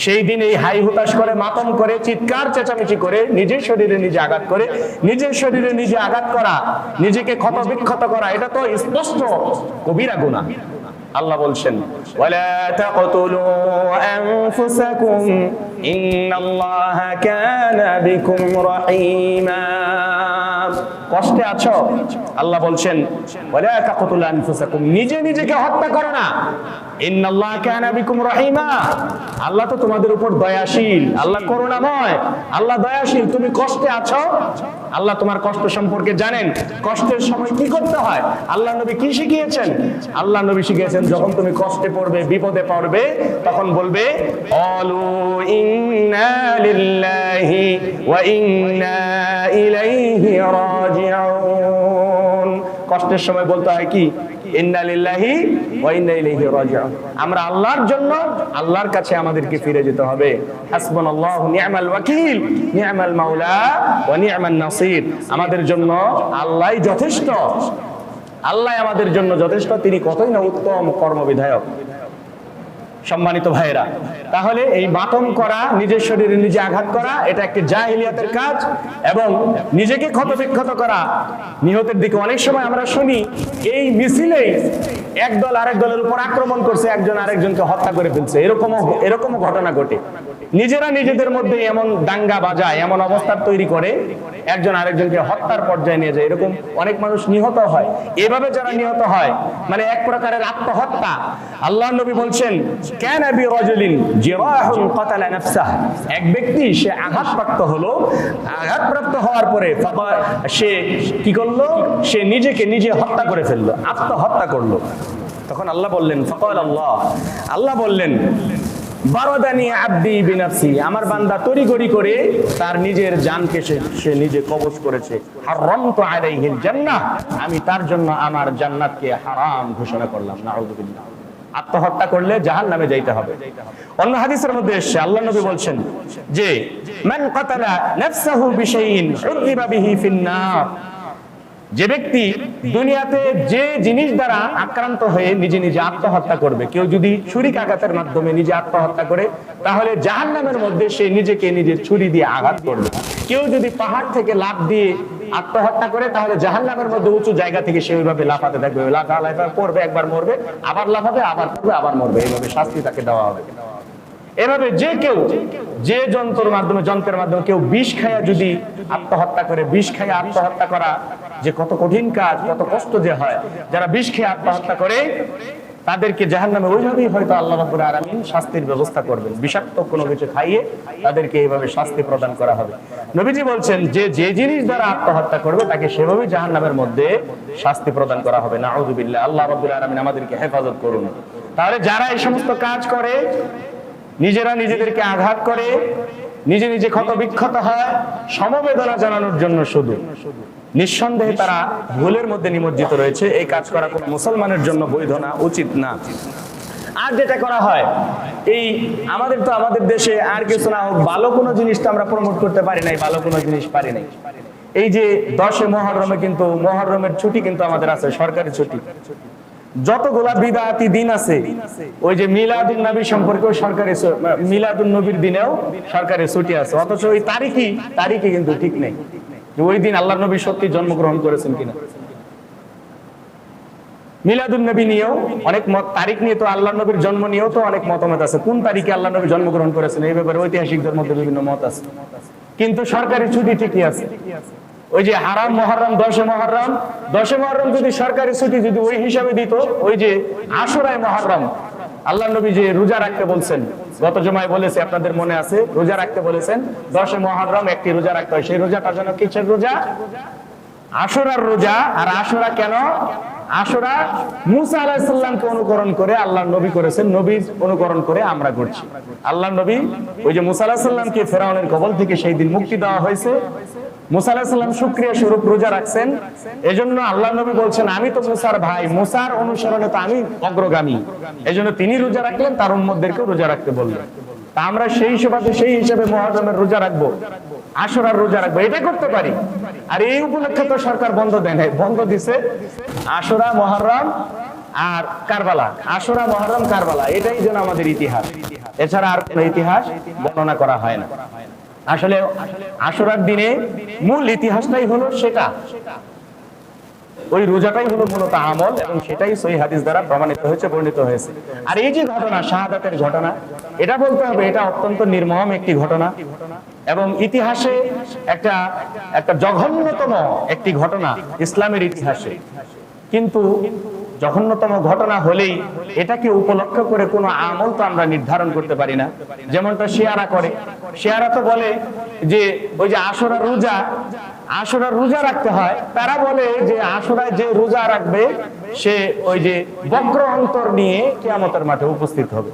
সেই দিন এই হাই হুতাশ করে, মাতম করে, চিৎকার চেঁচামেচি করে, নিজের শরীরে নিজে আঘাত করে, নিজের শরীরে নিজে আঘাত করা, নিজেকে ক্ষত বিক্ষত করা, এটা তো স্পষ্ট কবিরা গুনাহ। আল্লাহ বলছেন, ওয়ালা তাকতুলু আনফুসাকুম ইন্নাল্লাহা কানা বিকুম রাহিমা। কষ্টে আছো, আল্লাহ বলছেন, ওয়ালা তাকতুলু আনফুসাকুম, নিজে নিজেকে হত্যা করো না। ইন্নাল্লাহা কানা বিকুম রাহিমা, আল্লাহ তো তোমাদের উপর দয়াশীল, আল্লাহ করুণাময়, আল্লাহ দয়াশীল। তুমি কষ্টে আছো, আল্লাহ তোমার কষ্ট সম্পর্কে জানেন। কষ্টের সময় কি করতে হয় আল্লাহ নবী কি শিখিয়েছেন? আল্লাহ নবী শিখিয়েছেন, যখন তুমি কষ্টে পড়বে, বিপদে পড়বে, তখন বলবে অলু ইন্না লিল্লাহি ওয়া ইন্না ইলাইহি রাজিউন। কষ্টের সময় বলতে হয় কি? ইন্না লিল্লাহি ওয়া ইন্না ইলাইহি রাজিউন। আমরা আল্লাহর জন্য, আল্লাহর কাছে আমাদেরকে ফিরে যেতে হবে। হাসবুনাল্লাহু নি'মাল ওয়াকিল, নি'মাল মাওলা ওয়া নি'মান নাসির। আমাদের জন্য আল্লাহই যথেষ্ট, আল্লাহ আমাদের জন্য যথেষ্ট, তিনি কতই না উত্তম কর্মবিধায়ক। সম্মানিত ভাইরা, তাহলে এই মাতম করা, নিজের শরীরে নিজে আঘাত করা, এটা একটি জাহিলিয়াতের কাজ, এবং নিজেকে ক্ষতবিক্ষত করা, নিহতের দিকে। অনেক সময় আমরা শুনি এই মিছিলেই একদল আরেক দলের উপর আক্রমণ করছে, একজন আরেকজনকে হত্যা করে ফেলছে, এরকমও ঘটনা ঘটে। নিজেরা নিজেদের মধ্যে এমন দাঙ্গা বাজায়, এমন অবস্থা তৈরি করে, একজন আরেকজনকে হত্যার পর্যায়ে নিয়ে যায়। এরকম অনেক মানুষ নিহত হয়। এভাবে যারা নিহত হয়, মানে এক প্রকারের আত্মহত্যা। আল্লাহ নবী বলছেন, কানা বিরাজুলিন জিরাহুন কাতালা নাফসাহ, এক ব্যক্তি সে আঘাতপ্রাপ্ত হলো, আঘাতপ্রাপ্ত হওয়ার পরে সে কি করলো? সে নিজেকে নিজে হত্যা করে ফেললো, আত্মহত্যা করলো। তখন আল্লাহ বললেন, ফাকাল আল্লাহ, আল্লাহ বললেন, বারাদানি আব্দি বিনাফসি, আমার বান্দা তড়িঘড়ি করে তার নিজের জানকে সে নিজে কবজ করেছে। হারামতু আলাইহিল জান্নাহ, আমি তার জন্য আমার জান্নাতকে হারাম ঘোষণা করলাম। নাউযুবিল্লাহ। আত্মহত্যা করলে জাহান্নামে যাইতে হবে। অন্য হাদিসের মধ্যে এসেছে আল্লাহ নবী বলছেন যে মান কাতালা নাফসাহু বিশাইইন উযিবা বিহি ফিন-নার, যে ব্যক্তি দুনিয়াতে যে জিনিস দ্বারা আক্রান্ত হয়ে নিজে নিজে আত্মহত্যা করবে, কেউ যদি ছুরিকাঘাতের মাধ্যমে নিজে আত্মহত্যা করে তাহলে জাহান্নামের মধ্যে সে নিজেকে নিজের ছুরি দিয়ে আঘাত করবে। কেউ যদি পাহাড় থেকে লাফ দিয়ে আত্মহত্যা করে তাহলে জাহান্নামের মধ্যে উঁচু জায়গা থেকে সে ওইভাবে লাফাতে থাকবে, লাফা পড়বে, একবার মরবে, আবার লাফাবে, আবার পড়বে, আবার মরবে, এইভাবে শাস্তি তাকে দেওয়া হবে। এভাবে যে কেউ যে যন্ত্রের মাধ্যমে কেউ বিষ খায়া যদি আত্মহত্যা করে, বিষ খায়া আত্মহত্যা করা যে কত কঠিন কাজ, কত কষ্ট যে হয়, যারা বিষ খেয়ে আত্মহত্যা করে তাদেরকে জাহান্নামে ওইভাবেই হয়তো আল্লাহ রাব্বুল আলামিন শাস্তির ব্যবস্থা করবেন। বিষাক্ত কোনো কিছু খাইয়ে তাদেরকে এইভাবে শাস্তি প্রদান করা হবে। নবীজি বলছেন যে যে জিনিস দ্বারা আত্মহত্যা করবে তাকে সেভাবেই জাহান্নামের মধ্যে শাস্তি প্রদান করা হবে। নাউযুবিল্লাহ। আল্লাহ রাব্বুল আলামিন আমাদেরকে হেফাজত করুন। তাহলে যারা এই সমস্ত কাজ করে, নিজেরা নিজেদেরকে আঘাত করে, নিজে নিজে ক্ষত বিক্ষত হয়, সমবেদনা জানানোর জন্য শুধু, নিঃসন্দেহে তারা ভুলের মধ্যে নিমজ্জিত রয়েছে। এই কাজ করা কোনো মুসলমানের জন্য বৈধ না, উচিত না। আর যেটা করা হয়, এই আমাদের দেশে আর কিছু না হোক, ভালো কোনো জিনিস তো আমরা প্রমোট করতে পারি নাই, ভালো কোনো জিনিস পারি নাই। এই যে 10 মুহররমে কিন্তু মুহররমের ছুটি কিন্তু আমাদের আছে, সরকারি ছুটি। যতগুলা বিদআতি দিন আছে, ওই যে মিলাদুন নবী সম্পর্কেও সরকারি, মিলাদুন নবীর দিনেও সরকারি ছুটি আছে, অথচ ওই তারিখই কিন্তু ঠিক নেই যে ওই দিন আল্লাহর নবী সত্যি জন্মগ্রহণ করেছেন কিনা। মিলাদুন নবী নিয়েও অনেক মত, তারিখ নিয়ে তো আল্লাহর নবীর জন্ম নিয়েও তো অনেক মতামত আছে, কোন তারিখে আল্লাহর নবী জন্মগ্রহণ করেছেন এই ব্যাপারে ঐতিহাসিকদের মধ্যে বিভিন্ন মত আছে, কিন্তু সরকারি ছুটি ঠিকই আছে। ওই যে হারাম মুহররম, 10 মুহররম যদি সরকারি ছুটি যদি ওই হিসাবে দিত, ওই যে আশুরায়ে মুহররম আল্লাহর নবী যে রোজা রাখতে বলছেন, গত জুমায় বলেছে, আপনাদের মনে আছে, রোজা রাখতে বলেছেন, 10 মুহররম একটি রোজা রাখতে হয়। সেই রোজাটা যেন কিসের রোজা? আশুরার রোজা। আর আশুরা কেন? আশুরা মুসা আলাইহিস সালামকে অনুকরণ করে আল্লাহর নবী করেছেন, নবীর অনুকরণ করে আমরা করছি। আল্লাহর নবী ওই যে মুসা আলাইহিস সালামকে ফেরাউনের কবল থেকে সেই দিন মুক্তি দেওয়া হয়েছে, মুসা আলাইহিস সালাম শুকরিয়া স্বরূপ রোজা রাখছেন। এজন্য আল্লাহর নবী বলছেন, আমি তো মুসার ভাই, মুসার অনুসরণে তো আমি অগ্রগামী, এজন্য তিনি রোজা রাখলেন, তার উম্মতদেরকেও রোজা রাখতে বললেন। তা আমরা সেই হিসেবে মুহররমের রোজা রাখবো, আশুরার রোজা রাখবো, এটা করতে পারি। আর এই উপলক্ষে তো সরকার বন্ধ দেয় নাই, বন্ধ দিছে আশুরা, মুহররম আর কারবালা। আশুরা, মুহররম, কারবালা, এটাই যেন আমাদের ইতিহাস, এছাড়া আর কোনো ইতিহাস বর্ণনা করা হয় না। আসলে আশুরার দিনে মূল ইতিহাসটাই হলো সেটা, ওই রোজাটাই হলো মূলত আমল, এবং সেটাই সহিহ হাদিস দ্বারা প্রমাণিত হয়েছে, বর্ণিত হয়েছে। আর এই যে ঘটনা, শাহাদাতের ঘটনা, এটা বলতে হবে এটা অত্যন্ত নির্মম একটি ঘটনা, এবং ইতিহাসে একটা জঘন্যতম একটি ঘটনা ইসলামের ইতিহাসে। কিন্তু জঘন্যতম ঘটনা হলেই এটাকে উপলক্ষ করে কোনো আমল তো আমরা নির্ধারণ করতে পারি না। যেমনটা শিয়ারা করে, শিয়ারা তো বলে যে ওই যে আশুরার রোজা রাখতে হয়। তারা বলে যে আশুরায় যে রোজা রাখবে সে ওই যে বক্র অন্তর নিয়ে কিয়ামতের মাঠে উপস্থিত হবে।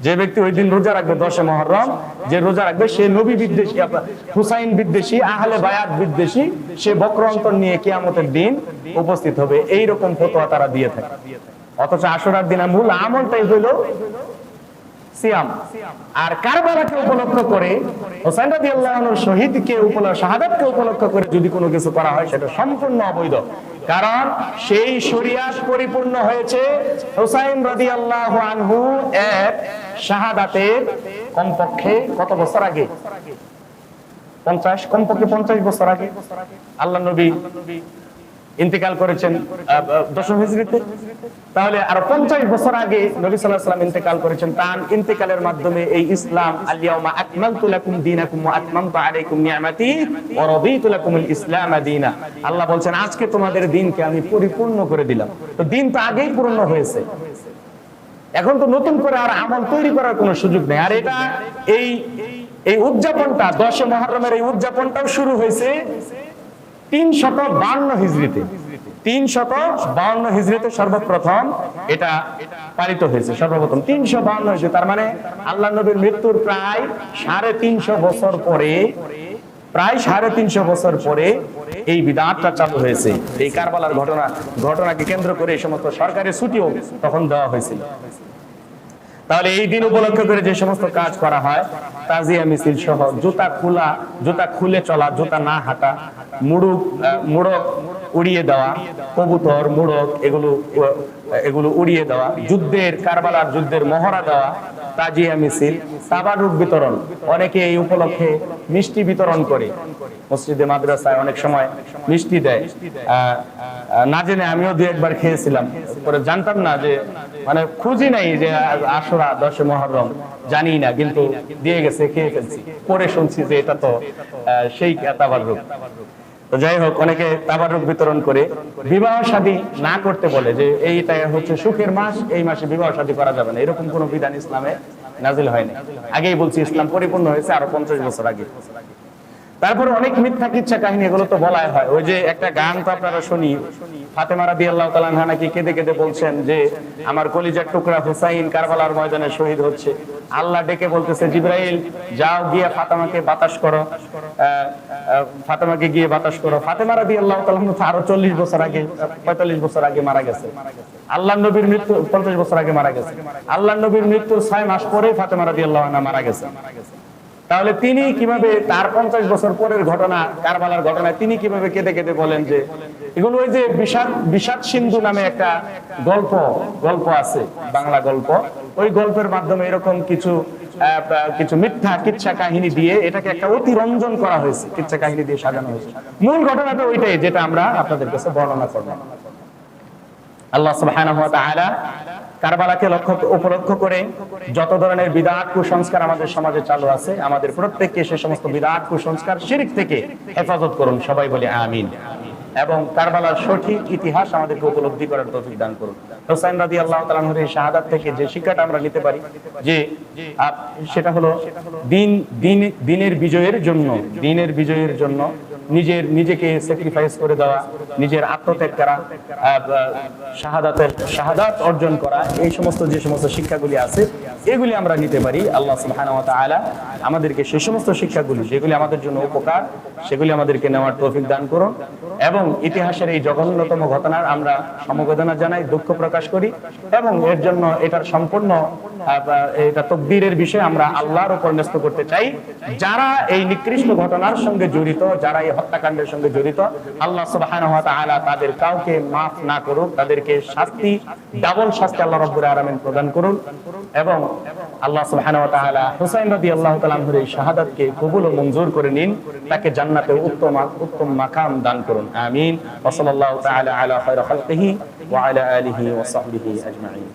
যে ব্যক্তি ওই দিন রোজা রাখবে, 10 মুহররম যে রোজা রাখবে, সে নবী বিদ্বেষী, হুসাইন বিদ্বেষী, আহলে বায়াত বিদ্বেষী, সে বক্র অন্তর নিয়ে কিয়ামতের দিন উপস্থিত হবে। এইরকম ফতোয়া তারা দিয়ে থাকে। অথচ আশুরার দিন মূল আমলটাই হলো সিয়াম। আর কারবালাকে উপলক্ষ করে, হুসাইন রাদিয়াল্লাহু আনহুর শাহাদাতকে উপলক্ষ করে যদি কোনো কিছু করা হয় সেটা সম্পূর্ণ অবৈধ। কারণ সেই শরিয়াত পরিপূর্ণ হয়েছে হুসাইন রাদিয়াল্লাহু আনহু এর শাহাদাতের কমপক্ষে কত বছর আগে? 50, কমপক্ষে 50 বছর আগে। আল্লাহর নবী ইন্তেকাল করেছেন 10 হিজরিতে, তাহলে আরো 50 বছর আগে নবী সাল্লাল্লাহু আলাইহি ওয়াসাল্লাম ইন্তেকাল করেছেন। তার ইন্তেকালের মাধ্যমে এই ইসলাম, আল-ইয়াউমা আকমালতু লাকুম দীনাকুম ওয়া আতমামতু আলাইকুম নি'মাতি ওয়া রাদিতু লাকুমুল ইসলাম দীনা। আল্লাহ বলেন আজকে তোমাদের দ্বীনকে আমি পরিপূর্ণ করে দিলাম। তো দ্বীন তো আগেই পূর্ণ হয়েছে, এখন তো নতুন করে আর আমল তৈরি করার কোনো সুযোগ নেই। আর এটা এই উদযাপনটা, 10 মুহররমের এই উদযাপনটাও শুরু হয়েছে 352 হিজরিতে। 352 হিজরিতে সর্বপ্রথম এটা পালিত হয়েছে, সর্বপ্রথম 352 হয়েছে। তার মানে আল্লাহ নবীর মৃত্যুর প্রায় 350 বছর পরে, প্রায় 350 বছর পরে এই বিদআতটা চালু হয়েছে। এই কারবালার ঘটনাকে কেন্দ্র করে এই সমস্ত সরকারি ছুটিও তখন দেওয়া হয়েছিল। তাহলে এই দিন উপলক্ষ করে যে সমস্ত কাজ করা হয়, তাজিয়া মিছিল সহ, জুতা খুলে চলা, জুতা না হাঁটা, মুড়ক উড়িয়ে দেওয়া, কবুতর, মুড়ক এগুলো উড়িয়ে দেওয়া, কারবালার যুদ্ধের মহড়া দেওয়া, তাজিয়া মিছিল, তাবারুক বিতরণ, অনেকে এই উপলক্ষে মিষ্টি বিতরণ করে। মসজিদে মাদ্রাসায় অনেক সময় মিষ্টি দেয়, না জেনে আমিও 2-1 খেয়েছিলাম, পরে জানতাম না যে, মানে খুঁজি নাই যে আশুরা 10 মুহররম, জানি না, কিন্তু দিয়ে গেছে, খেয়ে ফেলছি, পরে শুনছি যে এটা তো সেই তাবারুক। তো যাই হোক, অনেকে তাবারুক বিতরণ করে, বিবাহ শাদী না করতে বলে, যে এইটা হচ্ছে সুখের মাস, এই মাসে বিবাহ শাদী করা যাবে না, এরকম কোনো বিধান ইসলামে নাজিল হয়নি। আগেই বলছি, ইসলাম পরিপূর্ণ হয়েছে আরো 50 বছর আগে। তারপরে অনেক মিথ্যা কিচ্ছা কাহিনী, এগুলো তো বলাই হয়। ওই যে একটা গান তো আপনারা শুনি, ফাতেমা রাদিয়াল্লাহু তাআলা আনহা নাকি কেঁদে কেঁদে বলছেন যে আমার কলিজার টুকরা হুসাইন কারবালার ময়দানে শহীদ হচ্ছে। আল্লাহ ডেকে বলতেছে, জিবরাইল যাও গিয়ে ফাতেমাকে বাতাস করো, ফাতেমাকে গিয়ে বাতাস করো। ফাতেমা রাদিয়াল্লাহু তাআলা আনহা আরো 40 বছর আগে, 45 বছর আগে মারা গেছে। আল্লাহর নবীর মৃত্যু 50 বছর আগে মারা গেছে। আল্লাহর নবীর মৃত্যুর 6 মাস পরে ফাতেমা রাদিয়াল্লাহু আনহা মারা গেছে। তাহলে তিনি কিভাবে তার 50 বছর পরের ঘটনা, কারবালার ঘটনায় তিনি কিভাবে কেঁদে কেঁদে বলেন যে এগুলো? ওই যে বিষাদ সিন্ধু নামে একটা গল্প আছে, বাংলা গল্প। ওই গল্পের মাধ্যমে এরকম কিছু মিথ্যা কিচ্ছা কাহিনী দিয়ে এটাকে একটা অতিরঞ্জন করা হয়েছে, কিচ্ছা কাহিনী দিয়ে সাজানো হয়েছে। মূল ঘটনাটা ওইটাই, যেটা আমরা আপনাদের কাছে বর্ণনা করব। আল্লাহ সুবহানাহু ওয়া তাআলা কারবালাকে উপলক্ষ করে যত ধরনের বিদআত কুসংস্কার আমাদের সমাজে চালু আছে, আমাদের প্রত্যেককে সে সমস্ত বিদআত কুসংস্কার, শিরক থেকে হেফাজত করুন, সবাই বলি আমিন। এবং কারবালার সঠিক ইতিহাস আমাদেরকে উপলব্ধি করার তৌফিক দান করুন। হুসাইন রাদিয়াল্লাহু তাআলা আনহুর এই শাহাদাত থেকে যে শিক্ষাটা আমরা নিতে পারি, যে সেটা হলো দিনের বিজয়ের জন্য নিজেকে স্যাক্রিফাইস করে দেওয়া, নিজের আত্মত্যাগ করা, শাহাদাত অর্জন করা, এই সমস্ত যে সমস্ত শিক্ষাগুলি আছে এগুলি আমরা নিতে পারি। আল্লাহ সুবহানাহু ওয়া তাআলা আমাদেরকে সেই সমস্ত শিক্ষাগুলি যেগুলি আমাদের জন্য উপকার, সেগুলি আমাদেরকে নেওয়ার তৌফিক দান করুন। এবং ইতিহাসের এই জঘন্যতম ঘটনার আমরা সমবেদনা জানাই, দুঃখ প্রকাশ করি, এবং এর জন্য এটার সম্পূর্ণ এটা তকদীরের বিষয় আমরা আল্লাহর উপর ন্যস্ত করতে চাই। যারা এই নিকৃষ্ট ঘটনার সঙ্গে জড়িত, যারা এই হত্যাকাণ্ডের সঙ্গে জড়িত, আল্লাহ সুবহানাহু ওয়া তাআলা তাদের কাউকে মাফ না করুন, তাদেরকে ডাবল শাস্তি আল্লাহ রাব্বুল আলামিন প্রদান করুন। এবং আল্লাহ সুবহানাহু ওয়া তাআলা হুসাইন রাদিয়াল্লাহু তাআলা আনহুর এই শাহাদাতকে কবুল ও মঞ্জুর করে নিন, তাকে জান্নাতে উত্তম মাকাম দান করুন। আমিন। ওয়া সাল্লাল্লাহু তাআলা আলা খায়রি খালকিহি ওয়া আলা আলিহি ওয়া সাহবিহি আজমাইন।